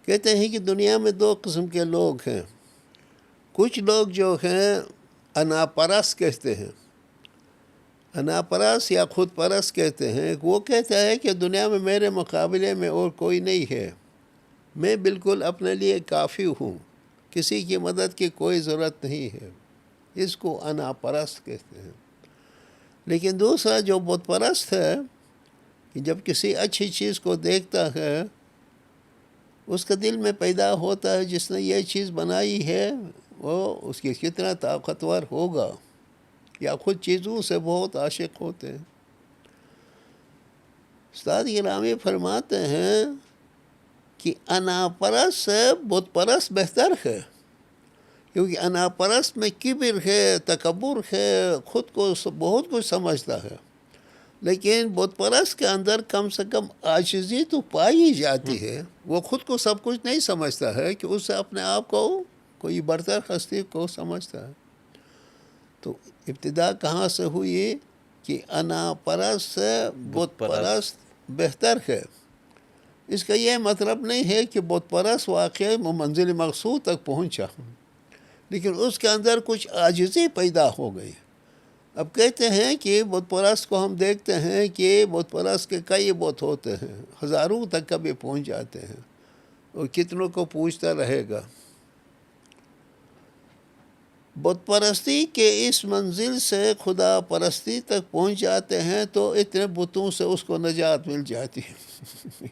کہتے ہیں کہ دنیا میں 2 قسم کے لوگ ہیں۔ کچھ لوگ جو ہیں انا پرست کہتے ہیں، انا پرست یا خود پرست کہتے ہیں، وہ کہتا ہے کہ دنیا میں میرے مقابلے میں اور کوئی نہیں ہے، میں بالکل اپنے لیے کافی ہوں، کسی کی مدد کی کوئی ضرورت نہیں ہے، اس کو انا پرست کہتے ہیں۔ لیکن دوسرا جو بت پرست ہے، کہ جب کسی اچھی چیز کو دیکھتا ہے اس کا دل میں پیدا ہوتا ہے جس نے یہ چیز بنائی ہے وہ اس کی کتنا طاقتور ہوگا، یا خود چیزوں سے بہت عاشق ہوتے ہیں۔ استاد گرامی فرماتے ہیں کہ انا پرست سے بت پرست بہتر ہے، کیونکہ انا پرست میں کبر ہے، تکبر ہے، خود کو بہت کچھ سمجھتا ہے، لیکن بت پرست کے اندر کم سے کم عاجزی تو پائی جاتی ہے. وہ خود کو سب کچھ نہیں سمجھتا ہے کہ اس سے اپنے آپ کو کوئی برتر ہستی کو سمجھتا ہے. تو ابتدا کہاں سے ہوئی کہ انا پرست سے بت پرست بہتر ہے. اس کا یہ مطلب نہیں ہے کہ بت پرست واقعی منزل مقصود تک پہنچا، لیکن اس کے اندر کچھ عاجزی پیدا ہو گئی. اب کہتے ہیں کہ بت پرست کو ہم دیکھتے ہیں کہ بت پرست کے کئی بت ہوتے ہیں، ہزاروں تک کبھی پہنچ جاتے ہیں، اور کتنوں کو پوچھتا رہے گا. بت پرستی کے اس منزل سے خدا پرستی تک پہنچ جاتے ہیں تو اتنے بتوں سے اس کو نجات مل جاتی ہے.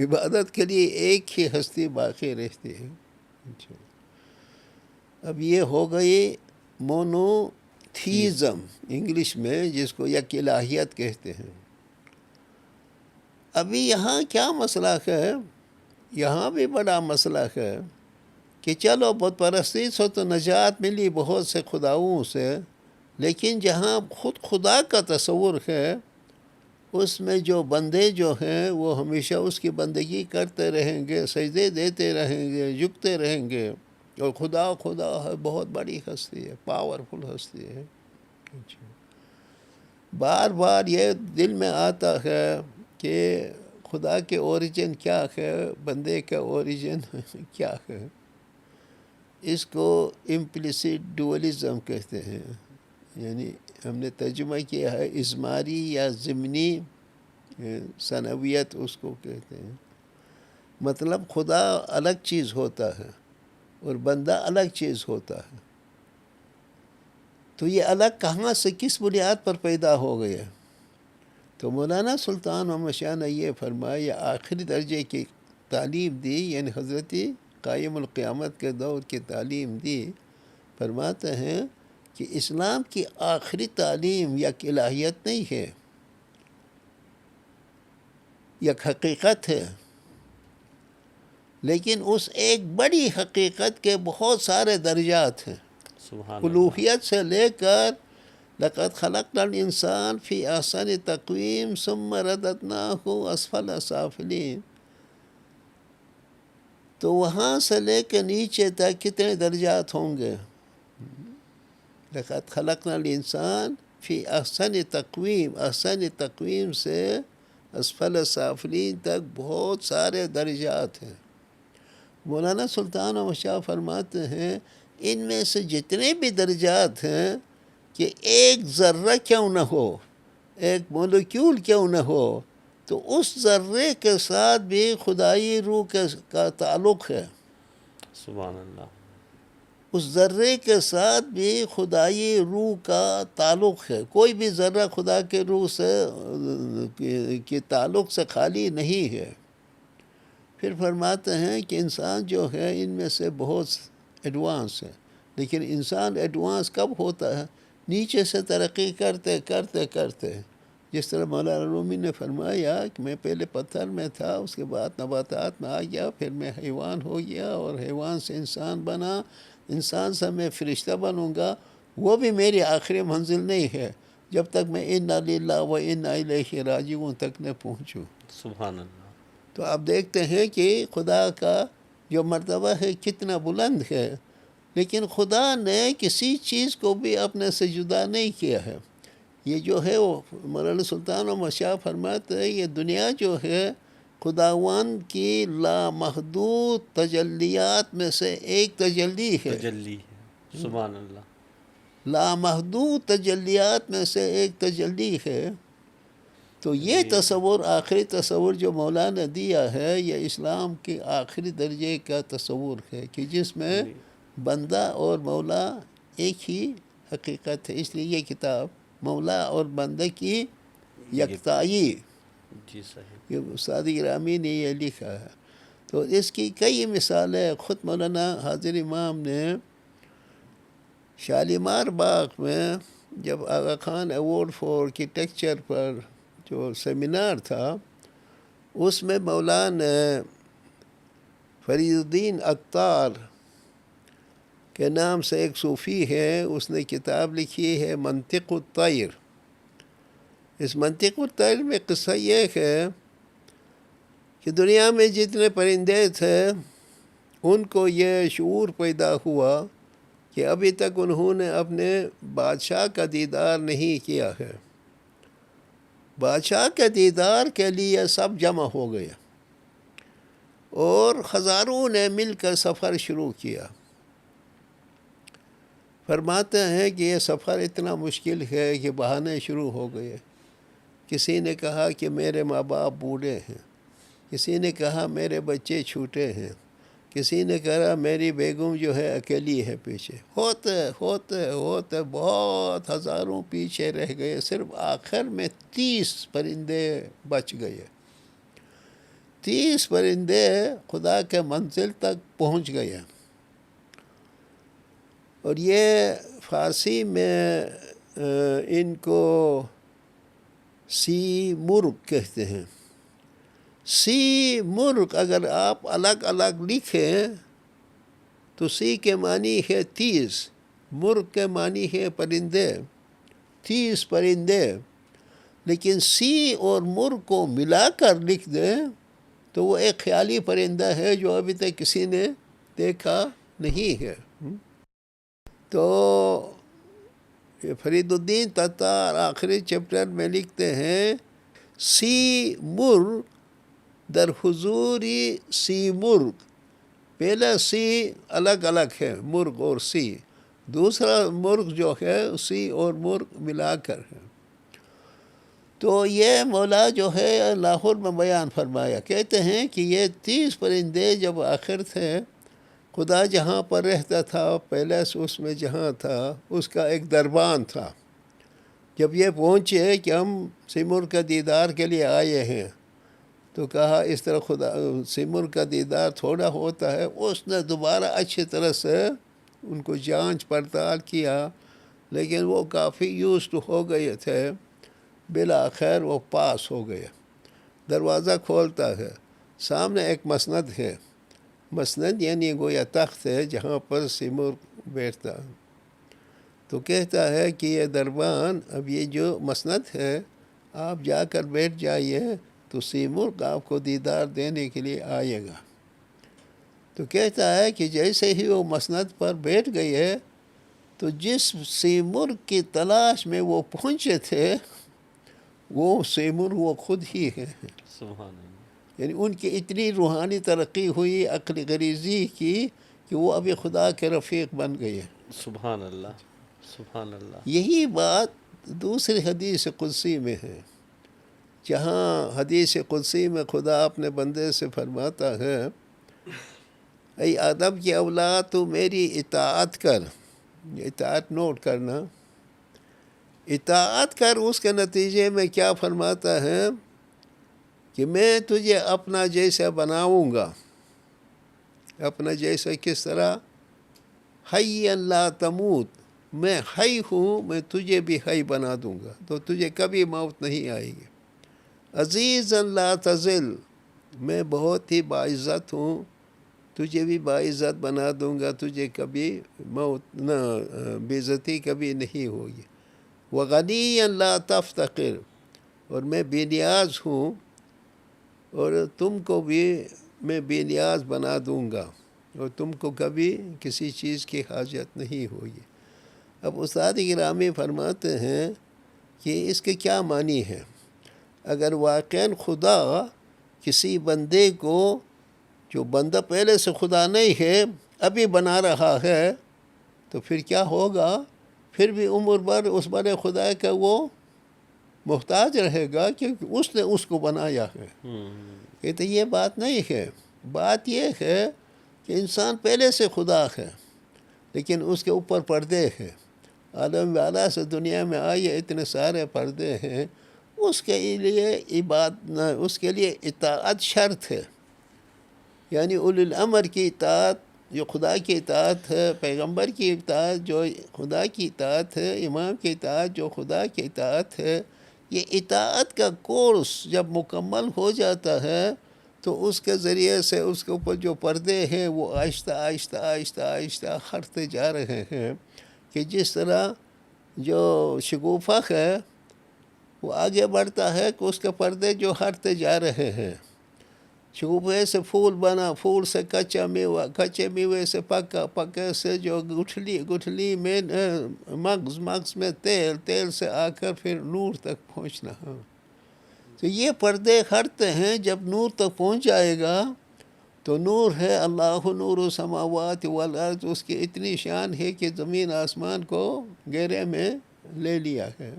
عبادت کے لیے ایک ہی ہستی باقی رہتی ہے. اب یہ ہو گئی مونوتھیزم انگلش میں، جس کو یک الہیت کہتے ہیں. ابھی یہاں کیا مسئلہ ہے؟ یہاں بھی بڑا مسئلہ ہے کہ چلو بت پرستی سے تو نجات ملی بہت سے خداؤں سے، لیکن جہاں خود خدا کا تصور ہے اس میں جو بندے جو ہیں وہ ہمیشہ اس کی بندگی کرتے رہیں گے، سجدے دیتے رہیں گے، جھکتے رہیں گے، اور خدا خدا ہے، بہت بڑی ہستی ہے، پاورفل ہستی ہے. بار بار یہ دل میں آتا ہے کہ خدا کے اوریجن کیا ہے، بندے کا اوریجن کیا ہے. اس کو امپلیسٹ ڈوئلزم کہتے ہیں، یعنی ہم نے ترجمہ کیا ہے اضماری یا ضمنی ثانویت اس کو کہتے ہیں. مطلب خدا الگ چیز ہوتا ہے اور بندہ الگ چیز ہوتا ہے. تو یہ الگ کہاں سے، کس بنیاد پر پیدا ہو گیا؟ تو مولانا سلطان محمد شاہ نے یہ فرمایا، آخری درجے کی تعلیم دی، یعنی حضرت قائم القیامت کے دور کی تعلیم دی. فرماتے ہیں کہ اسلام کی آخری تعلیم یک الہیت نہیں ہے، یک حقیقت ہے، لیکن اس ایک بڑی حقیقت کے بہت سارے درجات ہیں. الوہیت سے لے کر لقد خلقنا الانسان فی احسن تقویم ثم رددناہ اسفل سافلین. تو وہاں سے لے کے نیچے تک کتنے درجات ہوں گے؟ لقد خلقنا الانسان فی احسن تقویم، احسن تقویم سے اسفل سافلین تک بہت سارے درجات ہیں. مولانا سلطان احمد شاہ فرماتے ہیں ان میں سے جتنے بھی درجات ہیں کہ ایک ذرہ کیوں نہ ہو، ایک مولکیول کیوں نہ ہو، تو اس ذرے کے ساتھ بھی خدائی روح کا تعلق ہے. سبحان اللہ. اس ذرے کے ساتھ بھی خدائی روح کا تعلق ہے. کوئی بھی ذرہ خدا کے روح سے کے تعلق سے خالی نہیں ہے. پھر فرماتے ہیں کہ انسان جو ہے ان میں سے بہت ایڈوانس ہے، لیکن انسان ایڈوانس کب ہوتا ہے؟ نیچے سے ترقی کرتے کرتے کرتے. جس طرح مولانا رومی نے فرمایا کہ میں پہلے پتھر میں تھا، اس کے بعد نباتات میں آ گیا، پھر میں حیوان ہو گیا، اور حیوان سے انسان بنا، انسان سے میں فرشتہ بنوں گا. وہ بھی میری آخری منزل نہیں ہے جب تک میں انا للہ و انا الیہ راجعون تک نہ پہنچوں. سبحان اللہ. تو آپ دیکھتے ہیں کہ خدا کا جو مرتبہ ہے کتنا بلند ہے، لیکن خدا نے کسی چیز کو بھی اپنے سے جدا نہیں کیا ہے. یہ جو ہے وہ مولانا سلطان احمد شاہ فرماتے ہیں یہ دنیا جو ہے خداوند کی لامحدود تجلیات میں سے ایک تجلی ہے. تجلی ہے. سبحان اللہ. لامحدود تجلیات میں سے ایک تجلی ہے. تو یہ تصور، آخری تصور جو مولا نے دیا ہے، یہ اسلام کے آخری درجے کا تصور ہے کہ جس میں بندہ اور مولا ایک ہی حقیقت ہے. اس لیے یہ کتاب مولا اور بندہ کی یکتائی، جی صحیح، یہ استاد گرامی نے یہ لکھا ہے. تو اس کی کئی مثالیں خود مولانا حاضر امام نے شالیمار باغ میں جب آغا خان ایوارڈ فار آرکیٹیکچر پر جو سیمینار تھا، اس میں مولانا فرید الدین عطار کے نام سے ایک صوفی ہے، اس نے کتاب لکھی ہے منطق الطیر، اس منطق والتعلیم میں قصہ یہ ہے کہ دنیا میں جتنے پرندے تھے ان کو یہ شعور پیدا ہوا کہ ابھی تک انہوں نے اپنے بادشاہ کا دیدار نہیں کیا ہے. بادشاہ کے دیدار کے لیے سب جمع ہو گئے اور ہزاروں نے مل کر سفر شروع کیا. فرماتے ہیں کہ یہ سفر اتنا مشکل ہے کہ بہانے شروع ہو گئے. کسی نے کہا کہ میرے ماں باپ بوڑھے ہیں، کسی نے کہا میرے بچے چھوٹے ہیں، کسی نے کہا میری بیگم جو ہے اکیلی ہے پیچھے. ہوتے ہوتے ہوتے بہت ہزاروں پیچھے رہ گئے. صرف آخر میں 30 پرندے بچ گئے. 30 پرندے خدا کے منزل تک پہنچ گئے. اور یہ فارسی میں ان کو سی مرغ کہتے ہیں. سی مرغ اگر آپ الگ الگ لکھیں تو سی کے معنی ہے 30، مرغ کے معنی ہے پرندے، 30 پرندے. لیکن سی اور مرغ کو ملا کر لکھ دیں تو وہ ایک خیالی پرندہ ہے جو ابھی تک کسی نے دیکھا نہیں ہے. تو فرید الدین تتار آخری چیپٹر میں لکھتے ہیں سی مرغ در حضوری سی مرغ. پہلا سی الگ الگ ہے، مرغ اور سی. دوسرا مرغ جو ہے سی اور مرغ ملا کر ہے. تو یہ مولا جو ہے لاہور میں بیان فرمایا. کہتے ہیں کہ یہ 30 پرندے جب آخر تھے، خدا جہاں پر رہتا تھا پیلس اس میں جہاں تھا اس کا ایک دربان تھا. جب یہ پہنچے کہ ہم سمر کا دیدار کے لیے آئے ہیں تو کہا اس طرح خدا سمر کا دیدار تھوڑا ہوتا ہے. اس نے دوبارہ اچھی طرح سے ان کو جانچ پڑتال کیا، لیکن وہ کافی یوزڈ ہو گئے تھے. بالآخر وہ پاس ہو گئے. دروازہ کھولتا ہے، سامنے ایک مسند ہے. مسند یعنی گویا تخت ہے جہاں پر سمر بیٹھتا. تو کہتا ہے کہ یہ دربان، اب یہ جو مسند ہے آپ جا کر بیٹھ جائیے تو سیمرغ آپ کو دیدار دینے کے لیے آئے گا. تو کہتا ہے کہ جیسے ہی وہ مسند پر بیٹھ گئے تو جس سیمرغ کی تلاش میں وہ پہنچے تھے وہ سیمرغ وہ خود ہی ہے. سبحان اللہ. یعنی ان کی اتنی روحانی ترقی ہوئی عقل غریزی کی کہ وہ ابھی خدا کے رفیق بن گئے. سبحان اللہ. سبحان اللہ. یہی بات دوسری حدیث قدسی میں ہے، جہاں حدیث قدسی میں خدا اپنے بندے سے فرماتا ہے اے آدم کی اولاد تو میری اطاعت کر. اطاعت نوٹ کرنا، اطاعت کر. اس کے نتیجے میں کیا فرماتا ہے کہ میں تجھے اپنا جیسا بناؤں گا. اپنا جیسا کس طرح؟ حی لا تموت، میں حی ہوں، میں تجھے بھی حی بنا دوں گا تو تجھے کبھی موت نہیں آئے گی. عزیز لا تذل، میں بہت ہی باعزت ہوں، تجھے بھی باعزت بنا دوں گا، تجھے کبھی موت نہ بے عزتی کبھی نہیں ہوگی. وغنی لا تفتقر، اور میں بے نیاز ہوں اور تم کو بھی میں بے نیاز بنا دوں گا اور تم کو کبھی کسی چیز کی حاجت نہیں ہوگی. اب استاد گرامی فرماتے ہیں کہ اس کے کیا معنی ہے. اگر واقعاً خدا کسی بندے کو، جو بندہ پہلے سے خدا نہیں ہے ابھی بنا رہا ہے، تو پھر کیا ہوگا؟ پھر بھی عمر بھر اس بڑے خدا کا وہ محتاج رہے گا کیونکہ اس نے اس کو بنایا ہے. کہتے یہ بات نہیں ہے. بات یہ ہے کہ انسان پہلے سے خدا ہے لیکن اس کے اوپر پردے ہیں. عالم والا سے دنیا میں آئے اتنے سارے پردے ہیں. اس کے لیے اطاعت شرط ہے. یعنی اولی الامر کی اطاعت جو خدا کی اطاعت ہے، پیغمبر کی اطاعت جو خدا کی اطاعت ہے، امام کی اطاعت جو خدا کی اطاعت ہے، یہ اطاعت کا کورس جب مکمل ہو جاتا ہے تو اس کے ذریعے سے اس کے اوپر جو پردے ہیں وہ آہستہ آہستہ آہستہ آہستہ ہٹتے جا رہے ہیں. کہ جس طرح جو شگوفہ ہے وہ آگے بڑھتا ہے کہ اس کے پردے جو ہٹتے جا رہے ہیں. چوبے سے پھول بنا، پھول سے کچا میوہ، کچے میوے سے پکا، پکے سے جو گٹھلی میں مغز میں تیل، تیل سے آ کر پھر نور تک پہنچنا. تو یہ پردے ہٹتے ہیں. جب نور تک پہنچ جائے گا تو نور ہے اللہ نور السماوات والارض. اس کی اتنی شان ہے کہ زمین آسمان کو گھیرے میں لے لیا ہے.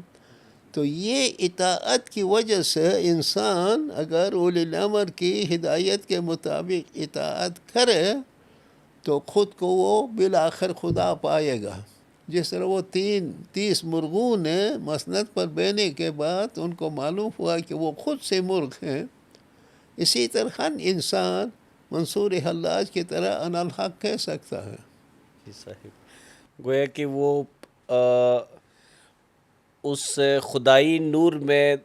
تو یہ اطاعت کی وجہ سے انسان اگر اولی الامر کی ہدایت کے مطابق اطاعت کرے تو خود کو وہ بالآخر خدا پائے گا. جس طرح وہ 30 مرغوں نے مسند پر بینے کے بعد ان کو معلوم ہوا کہ وہ خود سے مرغ ہیں، اسی طرح انسان منصور حلاج کی طرح انا الحق کہہ سکتا ہے. جی صاحب، گویا کہ وہ اس خدائی نور میں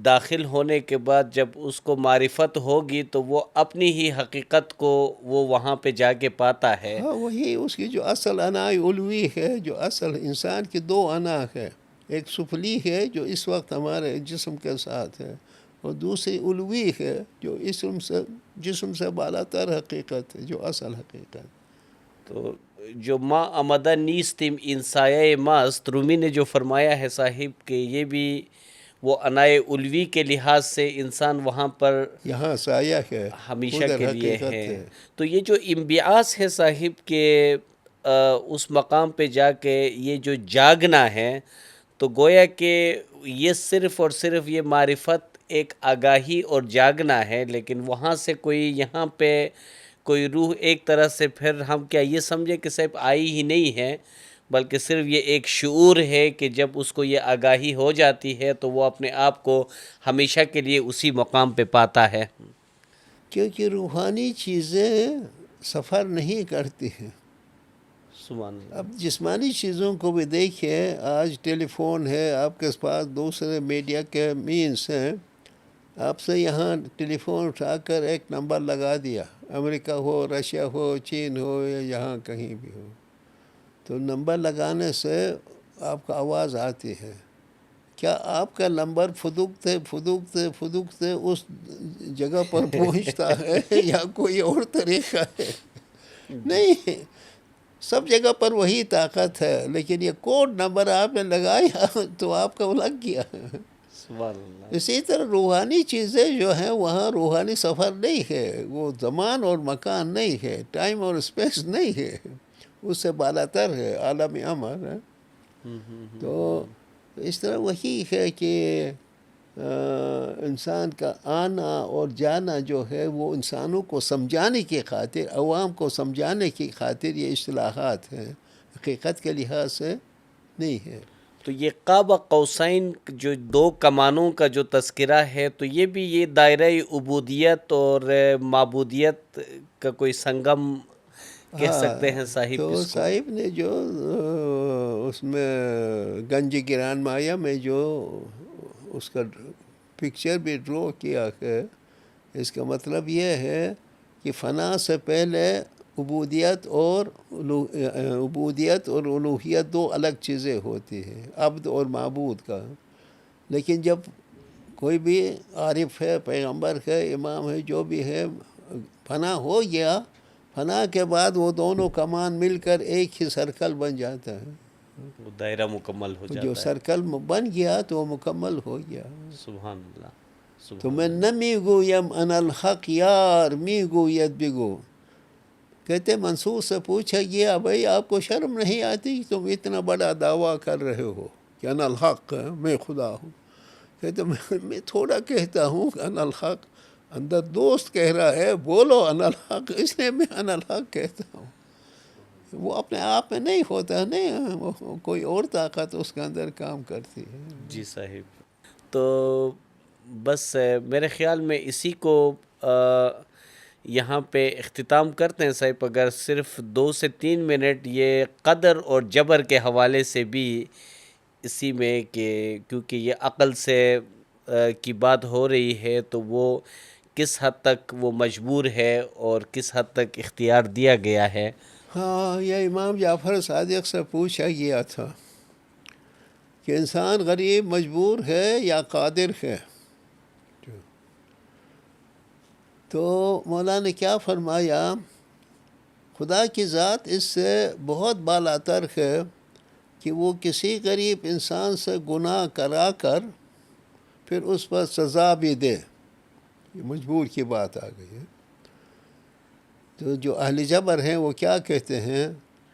داخل ہونے کے بعد جب اس کو معرفت ہوگی تو وہ اپنی ہی حقیقت کو وہ وہاں پہ جا کے پاتا ہے. ہاں، وہی اس کی جو اصل انا علوی ہے، جو اصل انسان کی 2 انا ہے. ایک سفلی ہے جو اس وقت ہمارے جسم کے ساتھ ہے، اور دوسری علوی ہے جو جسم سے بالا تر حقیقت ہے، جو اصل حقیقت. تو جو ما امدہ نیستم ان سایہ ماست، رومی نے جو فرمایا ہے صاحب کہ یہ بھی وہ عنائے علوی کے لحاظ سے انسان وہاں پر یہاں سایہ ہے، ہمیشہ ادھر کے لیے حقیقت ہے. ہے. تو یہ جو انبعاث ہے صاحب کہ اس مقام پہ جا کے یہ جو جاگنا ہے، تو گویا کہ یہ صرف اور صرف یہ معرفت ایک آگاہی اور جاگنا ہے، لیکن وہاں سے کوئی یہاں پہ کوئی روح ایک طرح سے پھر ہم کیا یہ سمجھے کہ صاحب آئی ہی نہیں ہے، بلکہ صرف یہ ایک شعور ہے کہ جب اس کو یہ آگاہی ہو جاتی ہے تو وہ اپنے آپ کو ہمیشہ کے لیے اسی مقام پہ پاتا ہے. کیونکہ روحانی چیزیں سفر نہیں کرتی ہیں. سبحان اللہ. اب جسمانی چیزوں کو بھی دیکھیں، آج ٹیلی فون ہے، آپ کے پاس دوسرے میڈیا کے مینس ہیں. آپ سے یہاں ٹیلی فون اٹھا کر ایک نمبر لگا دیا، امریکہ ہو، رشیا ہو، چین ہو، یا یہاں کہیں بھی ہو، تو نمبر لگانے سے آپ کا آواز آتی ہے. کیا آپ کا نمبر پھدکتے اس جگہ پر پہنچتا ہے یا کوئی اور طریقہ ہے؟ نہیں، سب جگہ پر وہی طاقت ہے، لیکن یہ کوڈ نمبر آپ نے لگایا تو آپ کا لگ گیا. سبحان اللہ. اسی طرح روحانی چیزیں جو ہیں وہاں روحانی سفر نہیں ہے، وہ زمان اور مکان نہیں ہے، ٹائم اور اسپیس نہیں ہے، اس سے بالاتر ہے، عالم امر ہے. تو اس طرح وہی ہے کہ انسان کا آنا اور جانا جو ہے وہ انسانوں کو سمجھانے کی خاطر، عوام کو سمجھانے کی خاطر یہ اصطلاحات ہیں، حقیقت کے لحاظ سے نہیں ہے. تو یہ قاب قوسین جو 2 کمانوں کا جو تذکرہ ہے، تو یہ بھی یہ دائرہ عبودیت اور معبودیت کا کوئی سنگم کہہ سکتے ہیں صاحب تو اس کو. صاحب نے جو اس میں گنج گران مایا میں جو اس کا پکچر بھی ڈرا کیا ہے، اس کا مطلب یہ ہے کہ فنا سے پہلے عبودیت اور الوہیت 2 الگ چیزیں ہوتی ہیں، عبد اور معبود کا. لیکن جب کوئی بھی عارف ہے، پیغمبر ہے، امام ہے، جو بھی ہے، فنا ہو گیا، فنا کے بعد وہ دونوں کمان مل کر ایک ہی سرکل بن جاتا ہے. وہ دائرہ مکمل ہو جاتا جو ہے. سرکل بن گیا تو وہ مکمل ہو گیا. سبحان اللہ. تو میں نہ میگویم انا الحق یار میگوید بگو. کہتے منصور سے پوچھا گیا، بھائی آپ کو شرم نہیں آتی کہ تم اتنا بڑا دعویٰ کر رہے ہو کہ انا الحق، میں خدا ہوں؟ کہتے میں تھوڑا کہتا ہوں کہ انا الحق، اندر دوست کہہ رہا ہے بولو انا الحق، اس لیے میں انا الحق کہتا ہوں. وہ اپنے آپ میں نہیں ہوتا، نہیں، وہ کوئی اور طاقت اس کے اندر کام کرتی ہے. جی صاحب. تو بس میرے خیال میں اسی کو یہاں پہ اختتام کرتے ہیں صاحب. اگر صرف 2 سے 3 منٹ یہ قدر اور جبر کے حوالے سے بھی اسی میں، کہ کیونکہ یہ عقل سے کی بات ہو رہی ہے، تو وہ کس حد تک وہ مجبور ہے اور کس حد تک اختیار دیا گیا ہے. ہاں، یہ امام جعفر صادق سے پوچھا گیا تھا کہ انسان غریب مجبور ہے یا قادر ہے. تو مولا نے کیا فرمایا، خدا کی ذات اس سے بہت بالاتر ہے کہ وہ کسی غریب انسان سے گناہ کرا کر پھر اس پر سزا بھی دے. یہ مجبور کی بات آ گئی ہے. تو جو اہل جبر ہیں وہ کیا کہتے ہیں،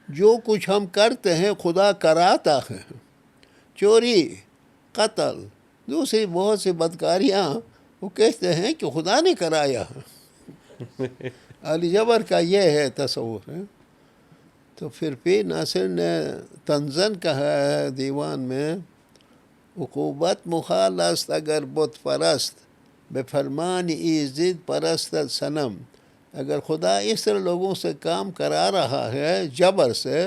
جو کچھ ہم کرتے ہیں خدا کراتا ہے. چوری، قتل، دوسری بہت سی بدکاریاں وہ کہتے ہیں کہ خدا نے کرایا ہے. اہل جبر کا یہ ہے تصور ہے. تو پھر پیر ناصر نے طنزاً کہا ہے دیوان میں، عقوبت مخال است اگر بت پرست، بے فرمان ایزد پرست صنم. اگر خدا اس طرح لوگوں سے کام کرا رہا ہے جبر سے،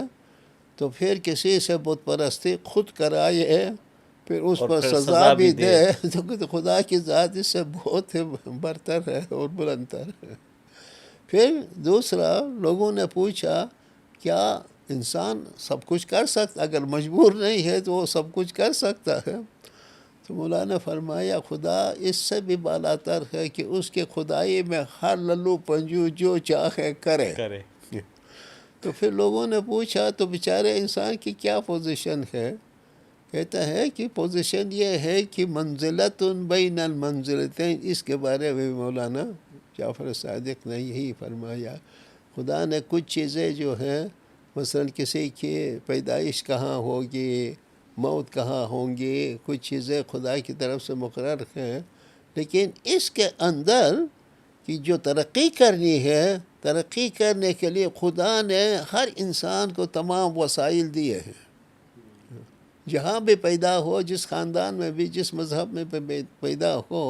تو پھر کسی سے بت پرستی خود کرائے پھر اس پر سزا بھی دے. تو خدا کی ذات اس سے بہت برتر ہے اور بلندتر ہے. پھر دوسرا، لوگوں نے پوچھا کیا انسان سب کچھ کر سکتا، اگر مجبور نہیں ہے تو وہ سب کچھ کر سکتا ہے؟ تو مولا نے فرمایا خدا اس سے بھی بالاتر ہے کہ اس کے خدائی میں ہر للو پنجو جو چاہے کرے. تو پھر لوگوں نے پوچھا تو بیچارے انسان کی کیا پوزیشن ہے؟ کہتا ہے کہ پوزیشن یہ ہے کہ منزلت بین المنزلتین. اس کے بارے میں مولانا جعفر صادق نے یہی فرمایا. خدا نے کچھ چیزیں جو ہیں، مثلا کسی کی پیدائش کہاں ہوگی، موت کہاں ہوں گی، کچھ چیزیں خدا کی طرف سے مقرر ہیں، لیکن اس کے اندر کہ جو ترقی کرنی ہے، ترقی کرنے کے لیے خدا نے ہر انسان کو تمام وسائل دیے ہیں. جہاں بھی پیدا ہو، جس خاندان میں بھی، جس مذہب میں پیدا ہو،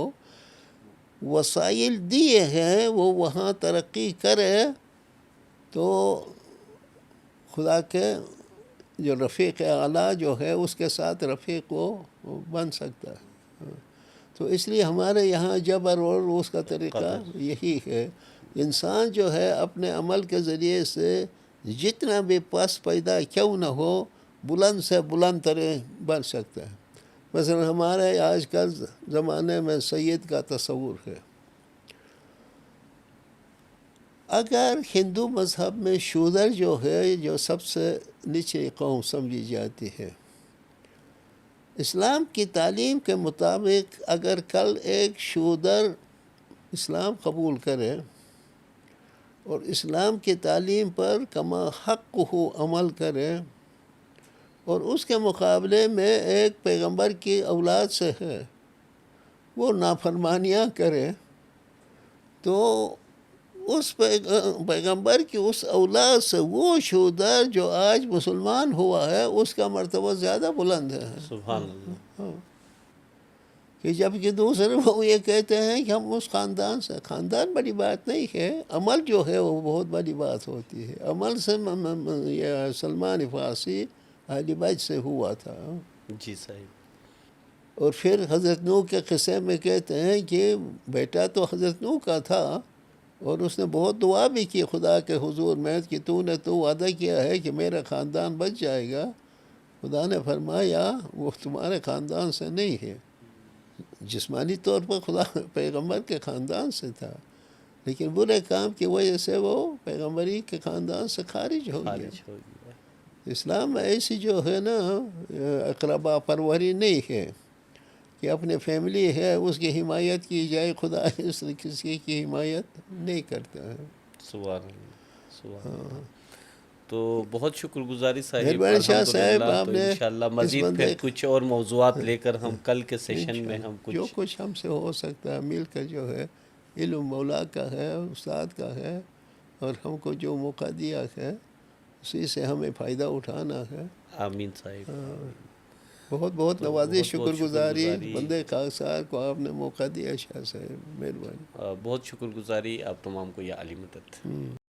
وسائل دیے ہیں، وہ وہاں ترقی کرے تو خدا کے جو رفیق اعلیٰ جو ہے اس کے ساتھ رفیق وہ بن سکتا ہے. تو اس لیے ہمارے یہاں جبر اور اس کا طریقہ یہی ہے. انسان جو ہے اپنے عمل کے ذریعے سے جتنا بھی پس پیدا کیوں نہ ہو، بلند سے بلند ترین بن سکتا ہے. مثلا ہمارے آج کل زمانے میں سید کا تصور ہے. اگر ہندو مذہب میں شودر جو ہے، جو سب سے نچلی قوم سمجھی جاتی ہے، اسلام کی تعلیم کے مطابق اگر کل ایک شودر اسلام قبول کرے اور اسلام کی تعلیم پر کما حق ہو عمل کرے، اور اس کے مقابلے میں ایک پیغمبر کی اولاد سے ہے وہ نافرمانیاں کرے، تو اس پیغمبر کی اس اولاد سے وہ شودر جو آج مسلمان ہوا ہے اس کا مرتبہ زیادہ بلند ہے. سبحان اللہ. کہ جبکہ دوسرے وہ یہ کہتے ہیں کہ ہم اس خاندان سے. خاندان بڑی بات نہیں ہے، عمل جو ہے وہ بہت بڑی بات ہوتی ہے. عمل سے یہ سلمان فارسی اہل بیت سے ہوا تھا. جی صحیح. اور پھر حضرت نوح کے قصے میں کہتے ہیں کہ بیٹا تو حضرت نوح کا تھا، اور اس نے بہت دعا بھی کی خدا کے حضور میں کہ تو نے وعدہ کیا ہے کہ میرا خاندان بچ جائے گا. خدا نے فرمایا وہ تمہارے خاندان سے نہیں ہے. جسمانی طور پر خدا پیغمبر کے خاندان سے تھا، لیکن برے کام کی وجہ سے وہ پیغمبری کے خاندان سے خارج ہو گیا. اسلام میں ایسی جو ہے نا اقربا پروری نہیں ہے کہ اپنے فیملی ہے اس کی حمایت کی جائے. خدا اس کسی کی حمایت نہیں کرتا ہے. سبحان اللہ. سبحان اللہ. تو بہت شکر گزاری صاحب. مہربانی شاہ صاحب، آپ تو نے انشاءاللہ مزید پھر کچھ اور موضوعات لے کر ہم کل کے سیشن میں ہم جو کچھ ہم سے ہو سکتا ہے مل کر جو ہے، علم مولا کا ہے، استاد کا ہے، اور ہم کو جو موقع دیا ہے اسی سے ہمیں فائدہ اٹھانا ہے. آمین صاحب. بہت بہت نوازش، شکر گزاری بندے خاکسار کو آپ نے موقع دیا. شاہ صاحب مہربانی. بہت شکر گزاری آپ تمام کو. یا علی مدد.